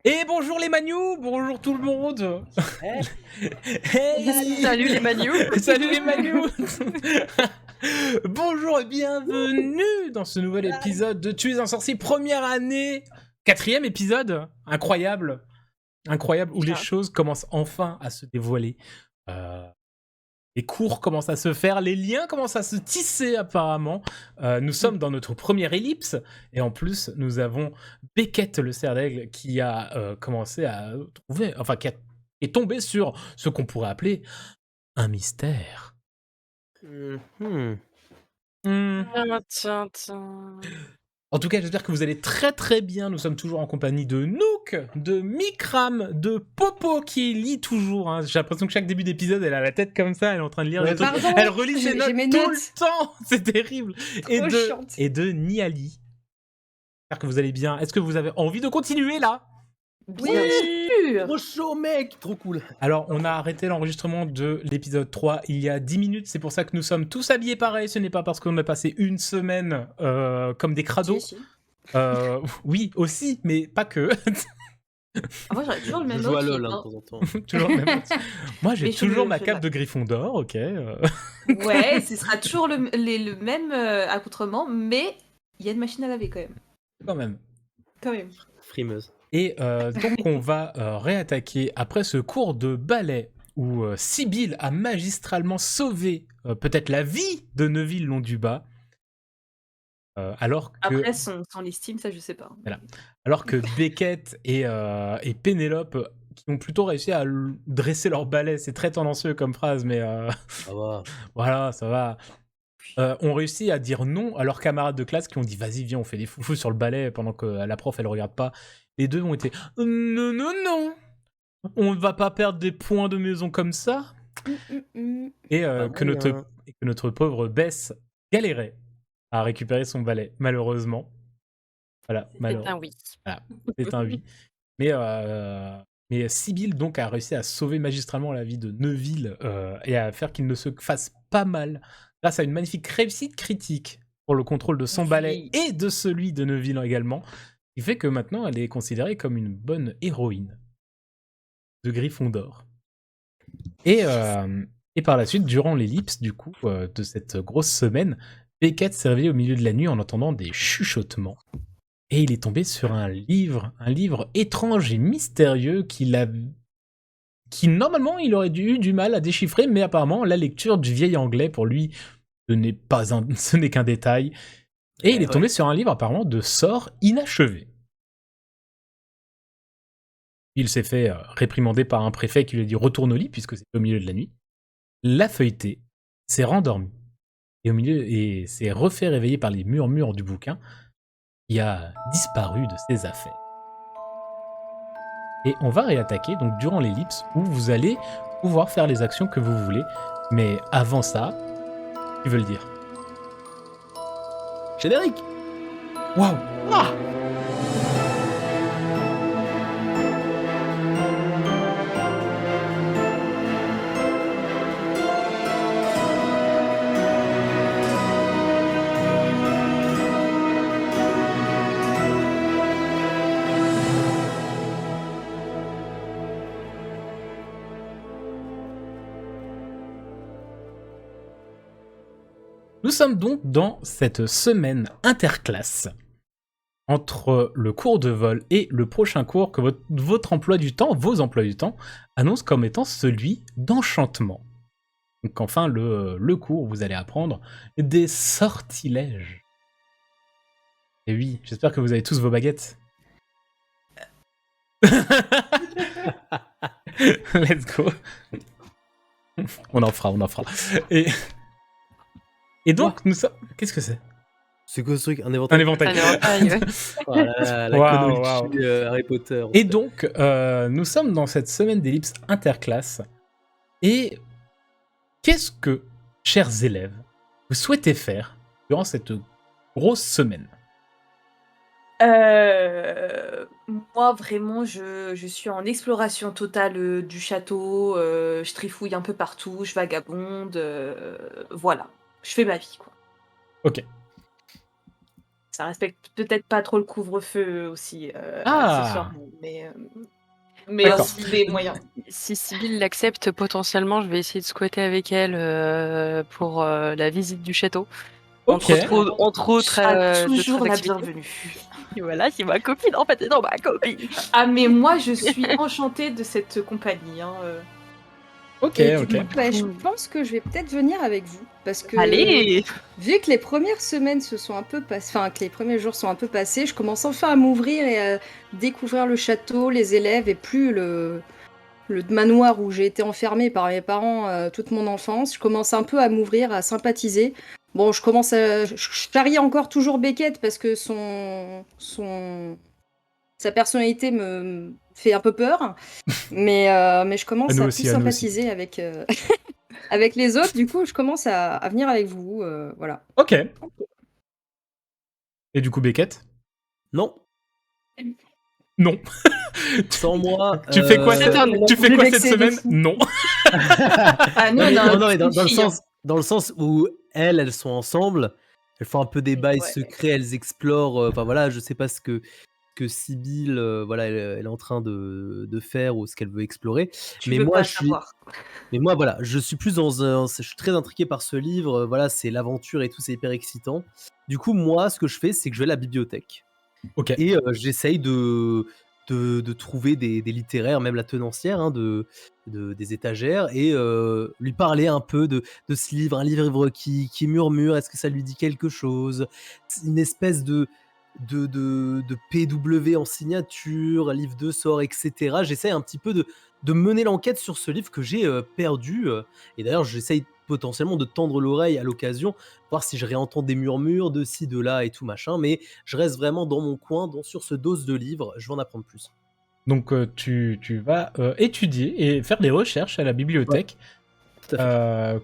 Et bonjour les Manous, bonjour tout le monde. Eh, Hey, Salut les Manous. salut les Manous. Bonjour et bienvenue dans ce nouvel épisode de Tu es un sorcier, première année, 4e épisode, incroyable, incroyable, où les choses commencent enfin à se dévoiler. Les cours commencent à se faire, les liens commencent à se tisser apparemment. Nous sommes dans notre première ellipse et en plus nous avons Beckett le cerf d'aigle qui a commencé à trouver, enfin qui est tombé sur ce qu'on pourrait appeler un mystère. mhm. Tiens. En tout cas, j'espère que vous allez très très bien. Nous sommes toujours en compagnie de Nook, de Mikram, de Popo qui lit toujours. Hein. J'ai l'impression que chaque début d'épisode, elle a la tête comme ça, elle est en train de lire des trucs. Pardon, Elle relit ses j'ai notes mes tout notes. le temps. C'est terrible. Trop chiante. Et de Niali. J'espère que vous allez bien. Est-ce que vous avez envie de continuer là? Bien sûr. Trop chaud, mec, trop cool. Alors, on a arrêté l'enregistrement de l'épisode 3 il y a 10 minutes. C'est pour ça que nous sommes tous habillés pareil. Ce n'est pas parce qu'on a passé une semaine comme des crados. Si. Oui, aussi, mais pas que. Moi j'aurais toujours le Je même joue à outfit, LoL hein. de temps en temps. Toujours le même. Moi, j'ai Mais je toujours le- ma je cape la- de Gryffondor, ok. Ouais, ce sera toujours le même accoutrement, mais il y a une machine à laver quand même. Quand même. Quand même. Frimeuse. Et donc, on va réattaquer après ce cours de ballet où Sibylle a magistralement sauvé peut-être la vie de Neville Londubat. Alors que, Après son listime, ça je sais pas. alors que Beckett et Pénélope qui ont plutôt réussi à dresser leur balai, c'est très tendancieux comme phrase, mais Ça va. voilà, ça va. Ont réussi à dire non à leurs camarades de classe qui ont dit vas-y viens on fait des foufous sur le balai pendant que la prof elle regarde pas. Les deux ont été non non non, on ne va pas perdre des points de maison comme ça. Et que notre pauvre Bess galérait à récupérer son balai malheureusement. Voilà, C'est un oui. Voilà, c'est un oui. Mais Sibylle donc a réussi à sauver magistralement la vie de Neville et à faire qu'il ne se fasse pas mal grâce à une magnifique réussite critique pour le contrôle de son balai et de celui de Neville également, qui fait que maintenant elle est considérée comme une bonne héroïne de Gryffondor. Et par la suite, durant l'ellipse du coup de cette grosse semaine, Beckett s'est réveillé au milieu de la nuit en entendant des chuchotements. Et il est tombé sur un livre étrange et mystérieux qui normalement il aurait eu du mal à déchiffrer, mais apparemment la lecture du vieil anglais pour lui ce n'est qu'un détail. Et il est tombé sur un livre apparemment de sorts inachevés. Il s'est fait réprimander par un préfet qui lui a dit retourne au lit puisque c'était au milieu de la nuit. L'a feuilleté, s'est rendormi et s'est refait réveiller par les murmures du bouquin. Qui a disparu de ses affaires. Et on va réattaquer donc durant l'ellipse où vous allez pouvoir faire les actions que vous voulez. Mais avant ça, tu veux le dire? Générique. Waouh! Ah. Nous sommes donc dans cette semaine interclasse entre le cours de vol et le prochain cours que votre emploi du temps, vos emplois du temps, annoncent comme étant celui d'enchantement. Donc enfin, le cours où vous allez apprendre des sortilèges. Et oui, j'espère que vous avez tous vos baguettes. Let's go. On en fera. Et donc, nous sommes... Qu'est-ce que c'est? C'est quoi ce truc? Un Un éventail. éventail. Oh là là, la Waouh, chronologie Harry Potter. Et donc, nous sommes dans cette semaine d'ellipse interclasse. Et qu'est-ce que, chers élèves, vous souhaitez faire durant cette grosse semaine? Moi vraiment je suis en exploration totale du château, je trifouille un peu partout, je vagabonde, voilà. Je fais ma vie quoi. Ok. Ça respecte peut-être pas trop le couvre-feu aussi, Ah. accessoirement, mais Mais D'accord. des moyens. Si Sibylle l'accepte, potentiellement, je vais essayer de squatter avec elle pour la visite du château. Ok. Entre autres, toujours d'autres la activités. bienvenue. Et voilà, c'est ma copine, en fait, c'est non, ma copine. Ah, mais moi, je suis enchantée de cette compagnie. Hein. Ok, Et du ok. coup, je pense que je vais peut-être venir avec vous. Parce que Allez. vu que les premières semaines se sont un peu passées, enfin que les premiers jours sont un peu passés, je commence enfin à m'ouvrir et à découvrir le château, les élèves et plus le manoir où j'ai été enfermée par mes parents toute mon enfance. Je commence un peu à m'ouvrir, à sympathiser. Bon, je charrie encore toujours Beckett parce que sa personnalité me fait un peu peur. Mais je commence nous à aussi, plus à nous sympathiser avec, avec les autres. Du coup, je commence à venir avec vous. Voilà. Ok. Et du coup, Beckett? Non, Non. sans moi. Tu fais quoi, C'est un non. tu fais J'ai quoi cette vexé de semaine? fou. Non. Ah, nous, Non, mais, on a non, mais dans le fille, hein. dans le sens où elles sont ensemble, elles font un peu des bails Ouais. secrets, elles explorent. Enfin voilà, je sais pas ce que Sibylle, voilà, elle est en train de faire ou ce qu'elle veut explorer. Tu Mais veux moi, pas je suis, savoir. mais moi, voilà, je suis plus je suis très intrigué par ce livre. Voilà, c'est l'aventure et tout, c'est hyper excitant. Du coup, moi, ce que je fais, c'est que je vais à la bibliothèque Ok. et j'essaye de trouver des littéraires, même la tenancière hein, des étagères, et lui parler un peu de ce livre, un livre qui murmure, est-ce que ça lui dit quelque chose? Une espèce de PW en signature, un livre de sort, etc. J'essaye un petit peu de mener l'enquête sur ce livre que j'ai perdu. Et d'ailleurs, j'essaye potentiellement de tendre l'oreille à l'occasion, voir si je réentends des murmures de ci, de là et tout machin. Mais je reste vraiment dans mon coin, sur ce dose de livres. Je vais en apprendre plus. Donc, tu vas étudier et faire des recherches à la bibliothèque. Tout à fait.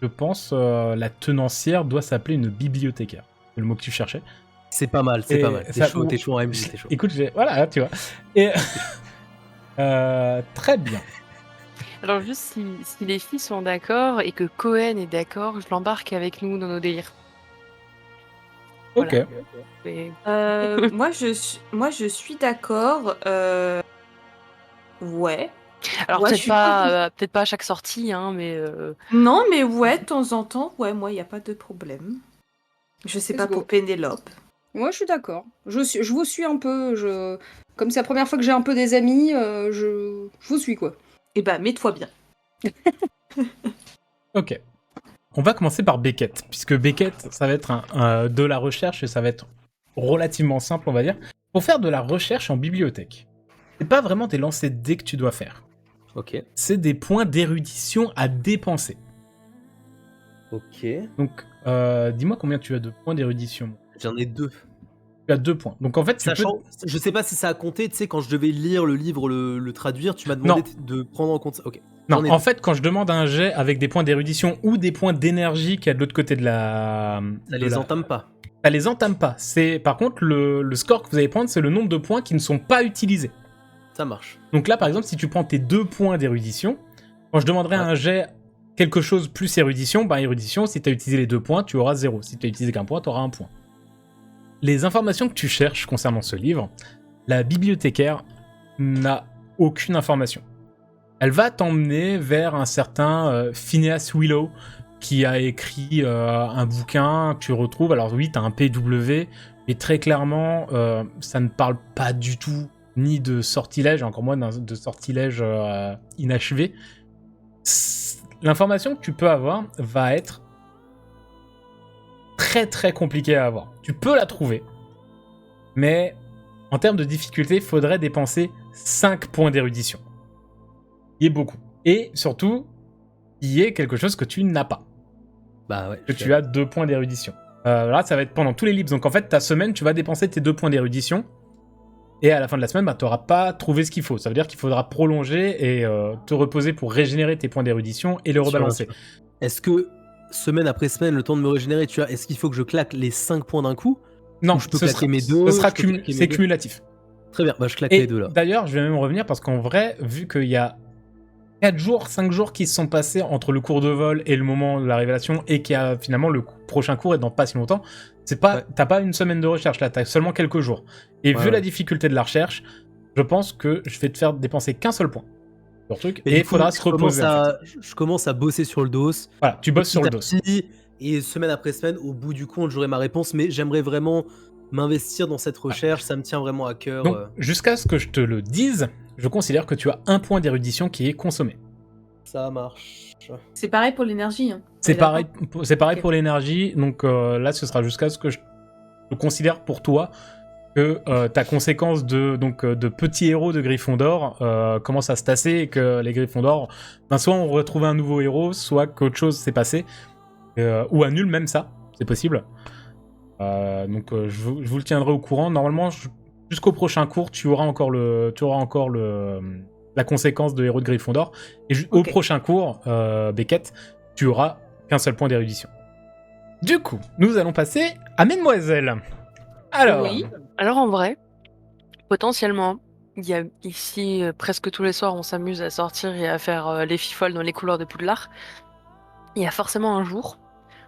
Je pense, la tenancière doit s'appeler une bibliothécaire. C'est le mot que tu cherchais. C'est pas mal, c'est Et pas mal. ça- T'es chaud en MJ, t'es chaud. Écoute, voilà, tu vois. Et très bien. Alors, juste si les filles sont d'accord et que Cohen est d'accord, je l'embarque avec nous dans nos délires. Ok. Voilà. Mais- Moi, je suis d'accord. Ouais. Alors, Ouais, je peut-être suis pas à chaque sortie, hein, mais Non, mais ouais, de temps en temps, ouais, moi, il n'y a pas de problème. Je sais Let's pas go. pour Pénélope. Moi, je suis d'accord. Je vous suis un peu. Comme c'est la première fois que j'ai un peu des amis, je vous suis quoi. Eh ben, mets-toi bien. Ok. On va commencer par Beckett, puisque Beckett, ça va être de la recherche et ça va être relativement simple, on va dire. Pour faire de la recherche en bibliothèque, c'est pas vraiment des lancers de dés que tu dois faire. Ok. C'est des points d'érudition à dépenser. Ok. Donc, dis-moi combien tu as de points d'érudition. J'en ai 2. Tu as 2 points. Donc en fait, tu peux... Sachant, je sais pas si ça a compté, tu sais, quand je devais lire le livre, le traduire, tu m'as demandé de prendre en compte ça. Ok. Non, J'en ai en deux. fait, quand je demande un jet avec des points d'érudition ou des points d'énergie qu'il y a de l'autre côté de la... Ça les entame pas. Ça les entame pas. Par contre, le score que vous allez prendre, c'est le nombre de points qui ne sont pas utilisés. Ça marche. Donc là, par exemple, si tu prends tes 2 points d'érudition, quand je demanderai un jet quelque chose plus érudition, bah érudition, si tu as utilisé les 2 points, tu auras 0. Si tu as utilisé qu'un point, tu auras 1 point. Les informations que tu cherches concernant ce livre, la bibliothécaire n'a aucune information. Elle va t'emmener vers un certain Phineas Willow qui a écrit un bouquin que tu retrouves. Alors oui, tu as un PW, mais très clairement, ça ne parle pas du tout ni de sortilège, encore moins de sortilège inachevé. L'information que tu peux avoir va être très très compliquée à avoir. Tu peux la trouver, mais en termes de difficulté, il faudrait dépenser 5 points d'érudition. Il y est beaucoup. Et surtout, il y a quelque chose que tu n'as pas. Bah ouais. Que tu as 2 points d'érudition. Là, ça va être pendant tous les livres. Donc en fait, ta semaine, tu vas dépenser tes 2 points d'érudition. Et à la fin de la semaine, bah, tu n'auras pas trouvé ce qu'il faut. Ça veut dire qu'il faudra prolonger et te reposer pour régénérer tes points d'érudition et le rebalancer. Est-ce que semaine après semaine, le temps de me régénérer, est-ce qu'il faut que je claque les 5 points d'un coup? Non, je peux claquer mes 2. C'est cumulatif. Très bien, bah je claque Et les 2 là. D'ailleurs, je vais même revenir parce qu'en vrai, vu qu'il y a 4 jours, 5 jours qui se sont passés entre le cours de vol et le moment de la révélation, et qu'il y a finalement le prochain cours est dans pas si longtemps, c'est pas, t'as pas une semaine de recherche là, t'as seulement quelques jours. Et vu la difficulté de la recherche, je pense que je vais te faire dépenser qu'un seul point sur le truc, Mais et du il faudra coup, se reposer. Je commence à bosser sur le dos. Voilà, tu bosses sur le dos. Petit à petit, et semaine après semaine, au bout du compte, j'aurai ma réponse, mais j'aimerais vraiment m'investir dans cette recherche, ça me tient vraiment à cœur. Donc, jusqu'à ce que je te le dise, je considère que tu as un point d'érudition qui est consommé. Ça marche. C'est pareil pour l'énergie. Hein. C'est On est pareil, d'accord c'est pareil Ok. pour l'énergie, donc là, ce sera jusqu'à ce que je considère pour toi que ta conséquence de petits héros de Gryffondor commence à se tasser et que les Gryffondor, ben, soit on retrouve un nouveau héros, soit qu'autre chose s'est passé, ou annule même ça, c'est possible. Donc je vous le tiendrai au courant. Normalement, jusqu'au prochain cours, tu auras encore la conséquence de héros de Gryffondor. Et au Ok. prochain cours, Beckett, tu auras qu'un seul point d'érudition. Du coup, nous allons passer à Mademoiselle. Alors, Oui. Alors en vrai, potentiellement, il y a ici presque tous les soirs, on s'amuse à sortir et à faire les filles folles dans les couloirs de Poudlard. Il y a forcément un jour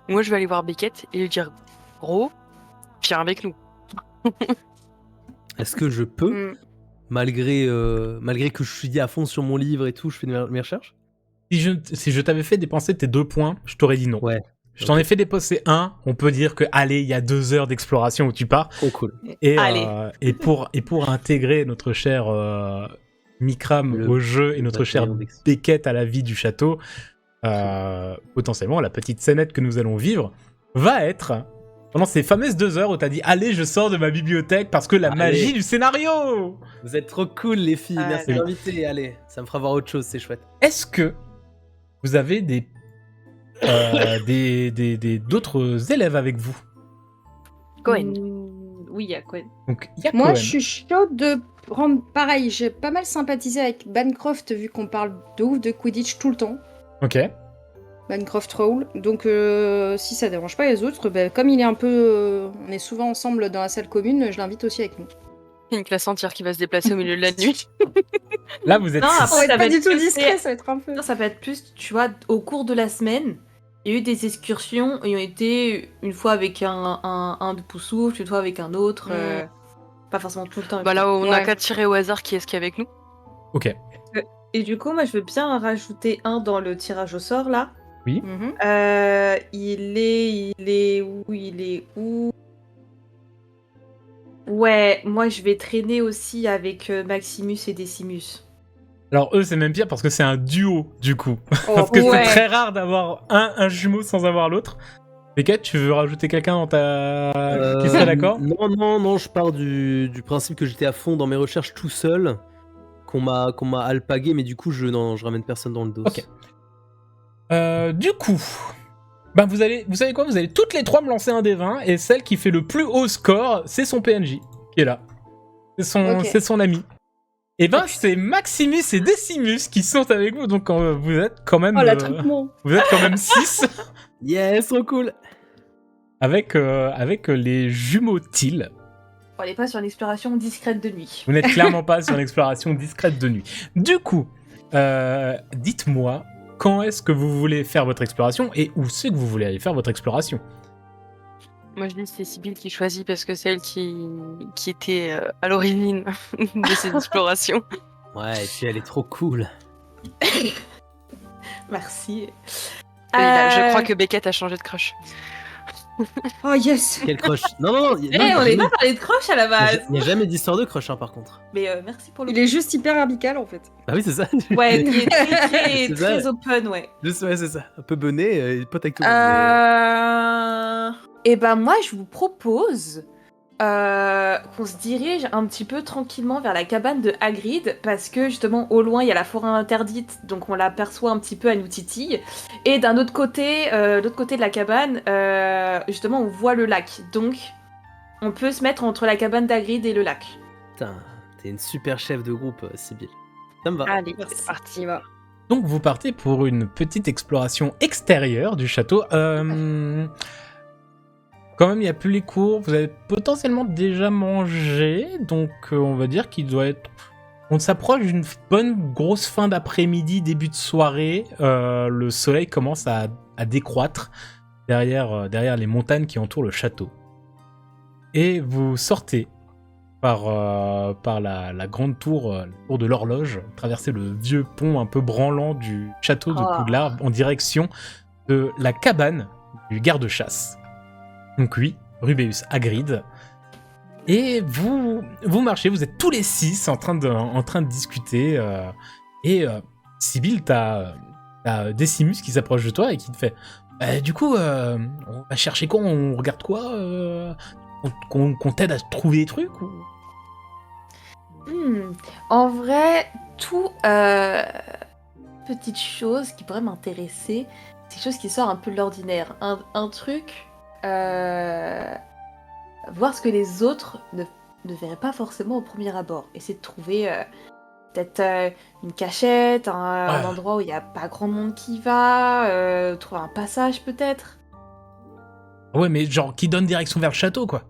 où moi je vais aller voir Beckett et lui dire gros, viens avec nous. Est-ce que je peux, malgré que je suis à fond sur mon livre et tout, je fais mes recherches? si je t'avais fait dépenser tes 2 points, je t'aurais dit non. Ouais. Je t'en ai fait dépenser 1, on peut dire que, allez, il y a 2 heures d'exploration où tu pars. Trop cool. Et pour intégrer notre cher Mikram Le au jeu et notre cher bataillon d'exploration. Beckett à la vie du château, potentiellement, la petite scénette que nous allons vivre va être pendant ces fameuses 2 heures où t'as dit « Allez, je sors de ma bibliothèque parce que la Allez. magie du scénario !» Vous êtes trop cool, les filles. Merci de Oui. m'inviter. Allez, ça me fera voir autre chose, c'est chouette. Est-ce que vous avez d'autres élèves avec vous? Cohen. Oui, il y a Cohen. Donc, il y a Moi, Cohen. je suis chaude de prendre. Pareil, j'ai pas mal sympathisé avec Bancroft vu qu'on parle de ouf de Quidditch tout le temps. Ok. Bancroft Roll. Donc, si ça dérange pas les autres, bah, comme il est un peu. On est souvent ensemble dans la salle commune, je l'invite aussi avec nous. Une classe entière qui va se déplacer au milieu de la nuit. Là, vous êtes Non, six. après, On va être ça va pas être du tout plus- discret, ça va être un peu. Non, ça peut être plus, tu vois, au cours de la semaine, il y a eu des excursions et ont été une fois avec un de Poussouf, une fois avec un autre. Pas forcément tout le temps. Bah là, on a Ouais. qu'à tirer au hasard qui est-ce qui est avec nous. Ok. Et du coup, moi, je veux bien en rajouter un dans le tirage au sort, là. Mhm. Il est où? Ouais, moi, je vais traîner aussi avec Maximus et Decimus. Alors eux, c'est même pire parce que c'est un duo, du coup. Oh, Parce que ouais. c'est très rare d'avoir un jumeau sans avoir l'autre. Beckett, tu veux rajouter quelqu'un dans ta... qui serait d'accord? Non, je pars du principe que j'étais à fond dans mes recherches tout seul, qu'on m'a alpagué, mais du coup, je ramène personne dans le dos. Ok. Du coup, ben vous savez quoi? Vous allez toutes les 3 me lancer un des 20 et celle qui fait le plus haut score, c'est son PNJ qui est là. Ok. C'est son ami. Et ben c'est Maximus et Decimus qui sont avec vous, donc vous êtes quand même Oh, l'attroupement. vous êtes quand même 6 Yes, trop cool. avec les jumeaux Till. On n'est pas sur une exploration discrète de nuit. Vous n'êtes clairement pas sur une exploration discrète de nuit. Du coup, dites-moi, quand est-ce que vous voulez faire votre exploration et où c'est que vous voulez aller faire votre exploration? Moi, je dis que c'est Sibylle qui choisit parce que c'est elle qui était à l'origine de ces explorations. Ouais, et puis elle est trop cool. Merci. Oui, là, je crois que Beckett a changé de crush. Oh yes. Quel crush. Non, on est pas parlé de crush à la base. il n'y a jamais d'histoire de crush, hein, par contre. Mais merci pour le Il est juste hyper amical en fait. Bah oui, c'est ça. Ouais, il est très, C'est ça. très open, ouais. Ouais, c'est ça. Un peu bonnet, pote avec tout le monde. Et ben moi, je vous propose qu'on se dirige un petit peu tranquillement vers la cabane de Hagrid, parce que justement, au loin, il y a la forêt interdite, donc on l'aperçoit un petit peu, elle nous titille. Et d'un autre côté, l'autre côté de la cabane, justement, on voit le lac. Donc, on peut se mettre entre la cabane d'Hagrid et le lac. Putain, t'es une super chef de groupe, Sibylle. Ça me va. Allez, Merci. c'est parti. Il va. Donc vous partez pour une petite exploration extérieure du château. Quand même, il n'y a plus les cours. Vous avez potentiellement déjà mangé. Donc on va dire qu'il doit être... On s'approche d'une bonne grosse fin d'après-midi, début de soirée. Le soleil commence à décroître derrière les montagnes qui entourent le château. Et vous sortez par la grande tour, la tour de l'horloge, traverser le vieux pont un peu branlant du château de Poudlard en direction de la cabane du garde-chasse. Donc oui, Rubeus Hagrid. Et vous marchez, vous êtes tous les 6 en train de discuter. Sibyl, t'as Decimus qui s'approche de toi et qui te fait du coup, on va chercher quoi? On regarde quoi? Qu'on t'aide à trouver des trucs ou... En vrai, tout petite chose qui pourrait m'intéresser, c'est quelque chose qui sort un peu de l'ordinaire. Un truc, voir ce que les autres ne verraient pas forcément au premier abord. Essayer de trouver peut-être une cachette, un endroit où il n'y a pas grand monde qui va, trouver un passage peut-être. Ouais, mais genre qui donne direction vers le château, quoi.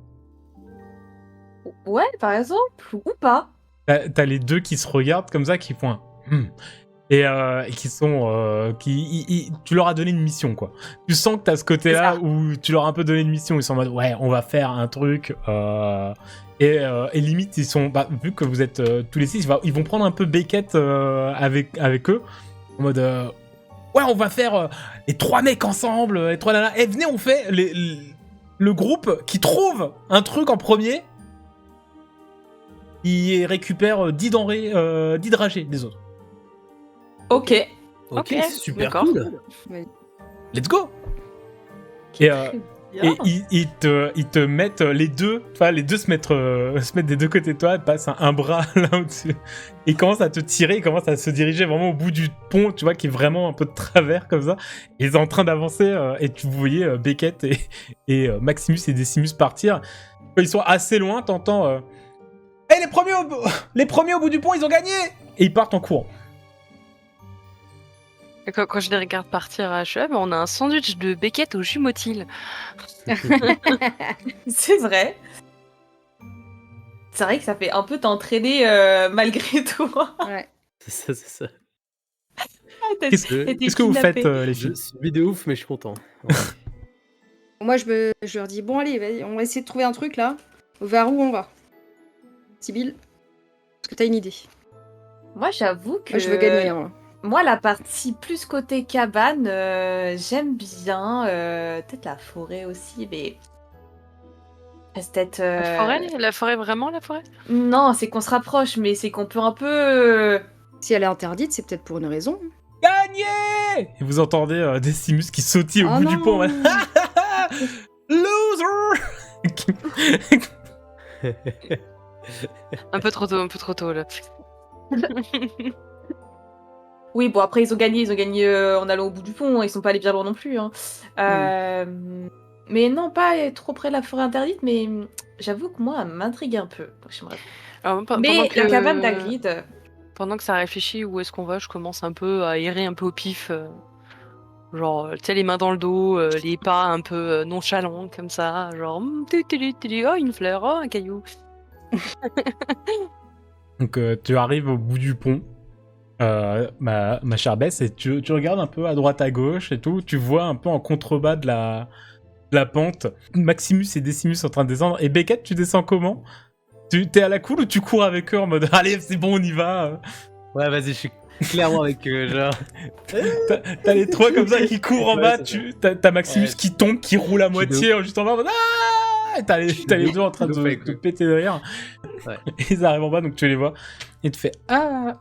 Ouais, par exemple, ou pas. T'as les deux qui se regardent comme ça, qui font un... Et qui sont... tu leur as donné une mission, quoi. Tu sens que t'as ce côté-là où tu leur as un peu donné une mission. Ils sont en mode, ouais, on va faire un truc. Et limite, ils sont... Bah, vu que vous êtes tous les 6, ils vont prendre un peu Beckett avec eux. En mode... ouais, on va faire les 3 mecs ensemble, les 3 nanas. Et venez, on fait le groupe qui trouve un truc en premier. Il récupère 10 denrées, 10 dragées des autres. Ok, super d'accord. cool. Let's go. Et ils te mettent les deux, enfin les deux se mettent des deux côtés de toi, passent un bras là au-dessus. Ils commencent à te tirer, ils commencent à se diriger vraiment au bout du pont, tu vois, qui est vraiment un peu de travers comme ça. Ils sont en train d'avancer et tu voyais Beckett et Maximus et Decimus partir. Quand ils sont assez loin, t'entends hey, les premiers au bout du pont, ils ont gagné! Et ils partent en courant. Quand je les regarde partir à cheval, on a un sandwich de Beckett au jumeautil. c'est vrai. C'est vrai que ça fait un peu t'entraîner malgré toi. Ouais. C'est ça. Qu'est-ce que vous faites, les Je filles? suis de ouf, mais je suis content. Ouais. Moi, je leur dis, bon, allez, vas-y, on va essayer de trouver un truc, là. Vers où on va? Sibyl, est-ce que t'as une idée? Moi, j'avoue que... Moi, je veux gagner, hein. Moi, la partie plus côté cabane, j'aime bien. Peut-être la forêt aussi, mais... Peut-être... La forêt, vraiment la forêt? Non, c'est qu'on se rapproche, mais c'est qu'on peut un peu... Si elle est interdite, c'est peut-être pour une raison. Gagné! Et vous entendez Decimus qui sautille au Oh bout non. du pont. Ouais. Loser! Un peu trop tôt là. Oui, bon, après, ils ont gagné en allant au bout du pont. Ils sont pas allés bien loin non plus. Hein. Mais non, pas trop près de la forêt interdite, mais j'avoue que moi, elle m'intrigue un peu. J'aimerais- Alors, Mais la cabane d'Hagrid... Pendant que ça réfléchit où est-ce qu'on va, je commence un peu à errer un peu au pif. Genre, tu sais, les mains dans le dos, les pas un peu nonchalants comme ça. Genre, oh, une fleur, oh, un caillou. Donc tu arrives au bout du pont, ma chère Bess, et tu regardes un peu à droite à gauche et tout. Tu vois un peu en contrebas de la pente Maximus et Decimus en train de descendre. Et Beckett, tu descends comment? T'es à la cool ou tu cours avec eux en mode allez, c'est bon, on y va? Ouais, vas-y, je suis clairement avec eux, genre. T'as les 3 comme ça qui courent en bas, c'est t'as Maximus qui tombe, qui roule à Je suis moitié juste en bas en mode ah! Et t'as les deux en train de péter de rire. Ouais. Et ils arrivent en bas, donc tu les vois. Et tu fais ah!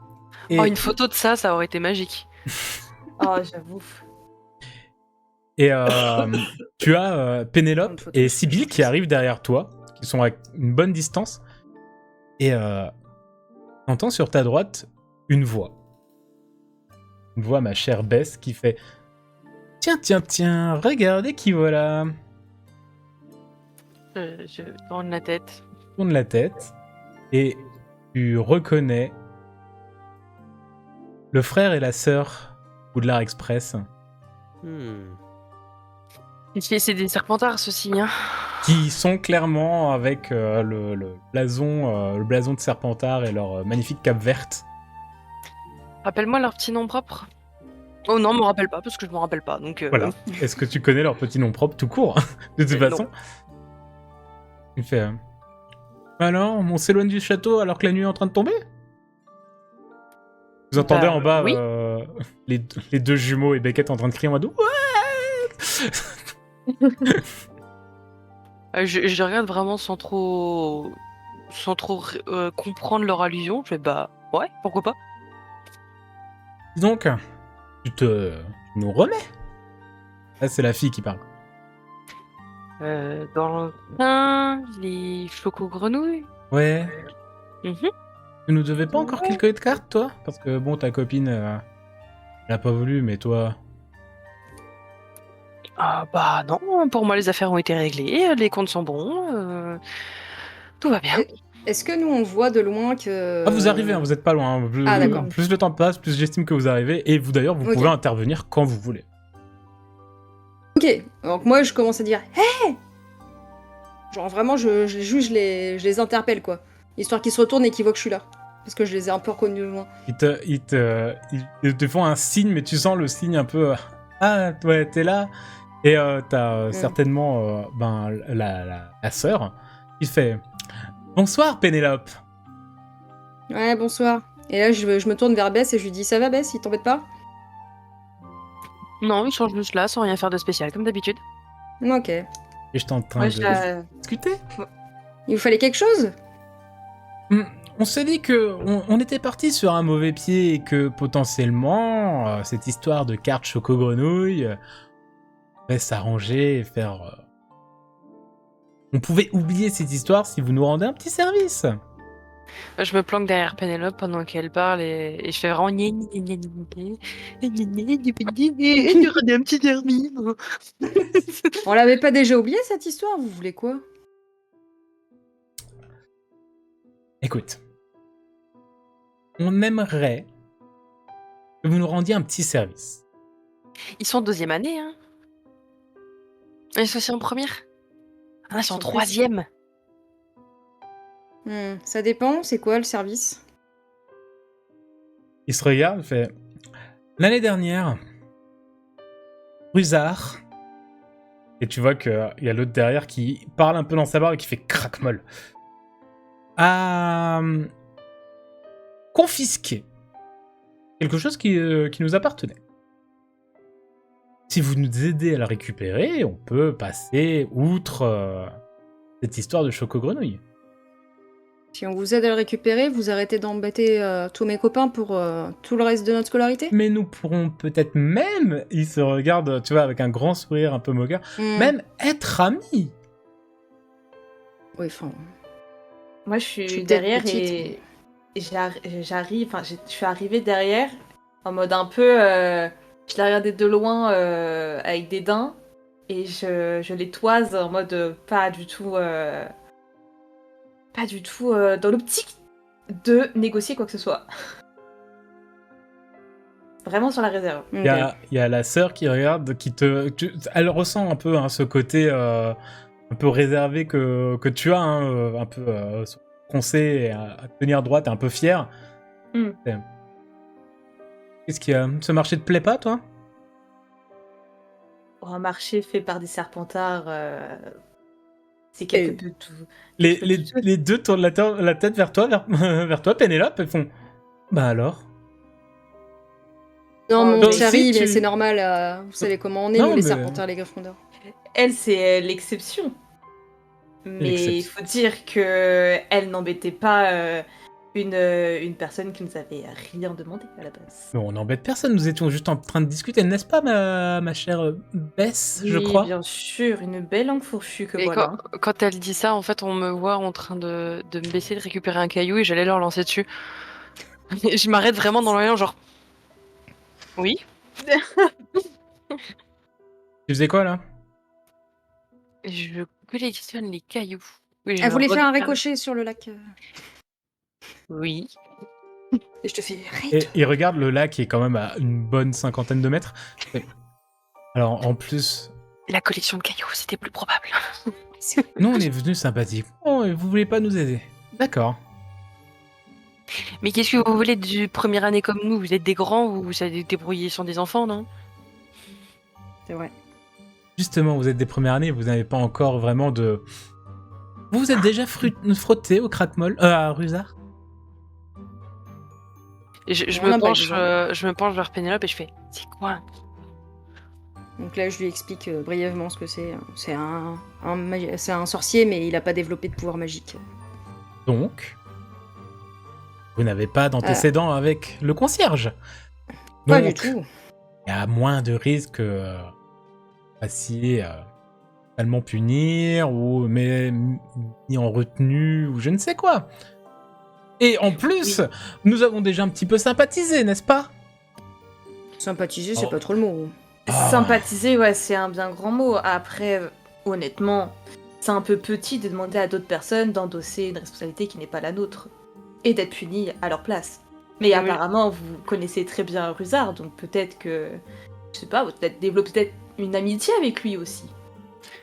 Et, Oh, une photo de ça aurait été magique. Oh, j'avoue. et tu as Pénélope et Sibyl qui arrivent derrière toi, qui sont à une bonne distance. Et t'entends sur ta droite une voix. Une voix, ma chère Bess, qui fait Tiens, regardez qui voilà. Je tourne la tête. Tourne la tête et tu reconnais le frère et la sœur Poudlard Express C'est des serpentards, ceux-ci, hein. qui sont clairement avec le blason de Serpentard et leur magnifique cape verte. Rappelle-moi leur petit nom propre. Oh non, me rappelle pas, parce que je me rappelle pas. Donc, Voilà. Est-ce que tu connais leur petit nom propre tout court de toute façon? Non. Il fait Alors, on s'éloigne du château alors que la nuit est en train de tomber? Vous entendez en bas oui. les deux jumeaux et Beckett en train de crier en mode ouais. Je regarde vraiment sans trop comprendre leur allusion. Je fais bah ouais, pourquoi pas. Dis donc, tu nous remets. Là, c'est la fille qui parle. Dans le pain, les flocos grenouilles. Ouais. Mhm. Tu nous devais pas encore quelques de cartes, toi? Parce que bon, ta copine, elle a pas voulu, mais toi... Ah bah non, pour moi les affaires ont été réglées, les comptes sont bons, tout va bien. Est-ce que nous on voit de loin que. Ah, vous arrivez, hein, vous êtes pas loin. Hein. Ah, d'accord. Plus le temps passe, plus j'estime que vous arrivez. Et vous, d'ailleurs, vous Ok. pouvez intervenir quand vous voulez. Ok, donc moi je commence à dire hé. Genre vraiment, je les interpelle quoi. Histoire qu'ils se retournent et qu'ils voient que je suis là. Parce que je les ai un peu reconnus de loin. Ils te font un signe, mais tu sens le signe un peu... ah, ouais, t'es là. Et t'as certainement la sœur qui fait... Bonsoir, Pénélope. Ouais, bonsoir. Et là je me tourne vers Bess et je lui dis ça va Bess, il t'embête pas? Non, ils sont juste là sans rien faire de spécial comme d'habitude. Ok. Et je suis en train Moi, de discuter. Il vous fallait quelque chose? On s'est dit que on était parti sur un mauvais pied et que potentiellement cette histoire de carte choco-grenouille pourrait s'arranger et faire... On pouvait oublier cette histoire si vous nous rendez un petit service. Je me planque derrière Pénélope pendant qu'elle parle et je fais vraiment gna gna gna tu aurais un petit derby. On l'avait pas déjà oublié cette histoire? Vous voulez quoi? Écoute, on aimerait que vous nous rendiez un petit service. Ils sont en 2e année, hein. Ils sont aussi en première. Ah, ils sont en 3e. Ça dépend, c'est quoi le service? Il se regarde, il fait... L'année dernière, Ruzard, et tu vois qu'il y a l'autre derrière qui parle un peu dans sa barbe et qui fait craque-molle, a confisqué quelque chose qui nous appartenait. Si vous nous aidez à la récupérer, on peut passer outre cette histoire de choco-grenouille. Si on vous aide à le récupérer, vous arrêtez d'embêter tous mes copains pour tout le reste de notre scolarité? Mais nous pourrons peut-être même, il se regarde, tu vois, avec un grand sourire un peu moqueur, même être amis. Oui, enfin... Moi, je suis peut-être derrière petite, et j'arrive, enfin, je suis arrivée derrière en mode un peu... je la regardais de loin avec dédain et je les toise en mode pas du tout dans l'optique de négocier quoi que ce soit. Vraiment sur la réserve. Il y a la sœur qui regarde, elle ressent un peu ce côté un peu réservé que tu as, hein, un peu foncé et à tenir droite et un peu fier. Qu'est-ce qu'il y a? Ce marché te plaît pas, toi? Pour un marché fait par des serpentards, c'est quelque peu tout. Les deux tournent la tête vers toi, vers toi, Pénélope, et font... Bah alors? Non, mon donc, chéri, si tu- c'est normal, vous savez comment on est, Non, nous, les mais- serpentards, les Gryffondors. Elle, c'est l'exception. Mais il faut dire que elle n'embêtait pas une personne qui nous avait rien demandé à la base. Mais on n'embête personne, nous étions juste en train de discuter, n'est-ce pas, ma chère Bess, je Oui, crois? bien sûr, une belle langue fourchue que Et voilà. quand elle dit ça, en fait, on me voit en train de me baisser, de récupérer un caillou et j'allais leur lancer dessus. Et je m'arrête vraiment dans l'oreille, genre... Oui. Tu faisais quoi, là? Je collectionne les cailloux. Oui, Elle je voulait faire un regarde. ricochet sur le lac. Oui. Et je te fais... Et il regarde le lac qui est quand même à une bonne 50aine de mètres. Alors, en plus... La collection de cailloux, c'était plus probable. Nous, on est venus sympathiques. Oh, et vous voulez pas nous aider? D'accord. Mais qu'est-ce que vous voulez du première année comme nous? Vous êtes des grands, vous savez débrouiller sans des enfants, non? C'est vrai. Justement, vous êtes des premières années, vous n'avez pas encore vraiment de... Vous vous êtes déjà frotté au crack-molle à Rusard? Et je On a me pas penche, besoin. je me penche vers Pénélope et je fais c'est quoi? Donc là, je lui explique brièvement ce que c'est. C'est c'est un sorcier, mais il n'a pas développé de pouvoir magique. Donc, vous n'avez pas d'antécédent avec le concierge. Pas Donc, du tout. il y a moins de risques que passiez totalement punir ou mais mis en retenue ou je ne sais quoi. Et en plus, nous avons déjà un petit peu sympathisé, n'est-ce pas? Sympathiser, c'est Oh. pas trop le mot. Sympathiser, ouais, c'est un bien grand mot. Après, honnêtement, c'est un peu petit de demander à d'autres personnes d'endosser une responsabilité qui n'est pas la nôtre et d'être punis à leur place. Mais Oui. apparemment, vous connaissez très bien Rusard, donc peut-être que, je sais pas, vous peut-être développer peut-être une amitié avec lui aussi.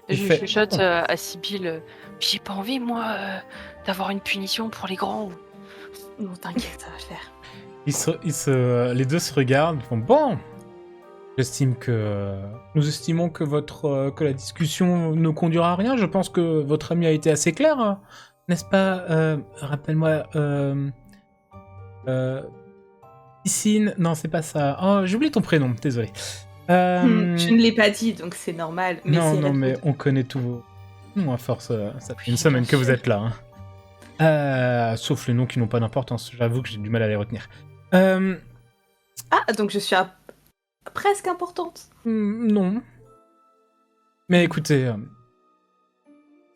Il Je fait- chuchote à Sibylle. J'ai pas envie, moi, d'avoir une punition pour les grands. Non, t'inquiète, ça va le faire. Les deux se regardent, ils font bon. Nous estimons que que la discussion ne conduira à rien. Je pense que votre ami a été assez clair, n'est-ce pas? Rappelle-moi. Piscine. Non, c'est pas ça. Oh, j'ai oublié ton prénom. Désolé. Je ne l'ai pas dit, donc c'est normal. Mais non, c'est non, mais Redwood. on connaît tous vos noms à force. Ça fait une semaine que vous êtes là. Sauf les noms qui n'ont pas d'importance. J'avoue que j'ai du mal à les retenir. Ah, donc je suis presque importante. Non. Mais écoutez,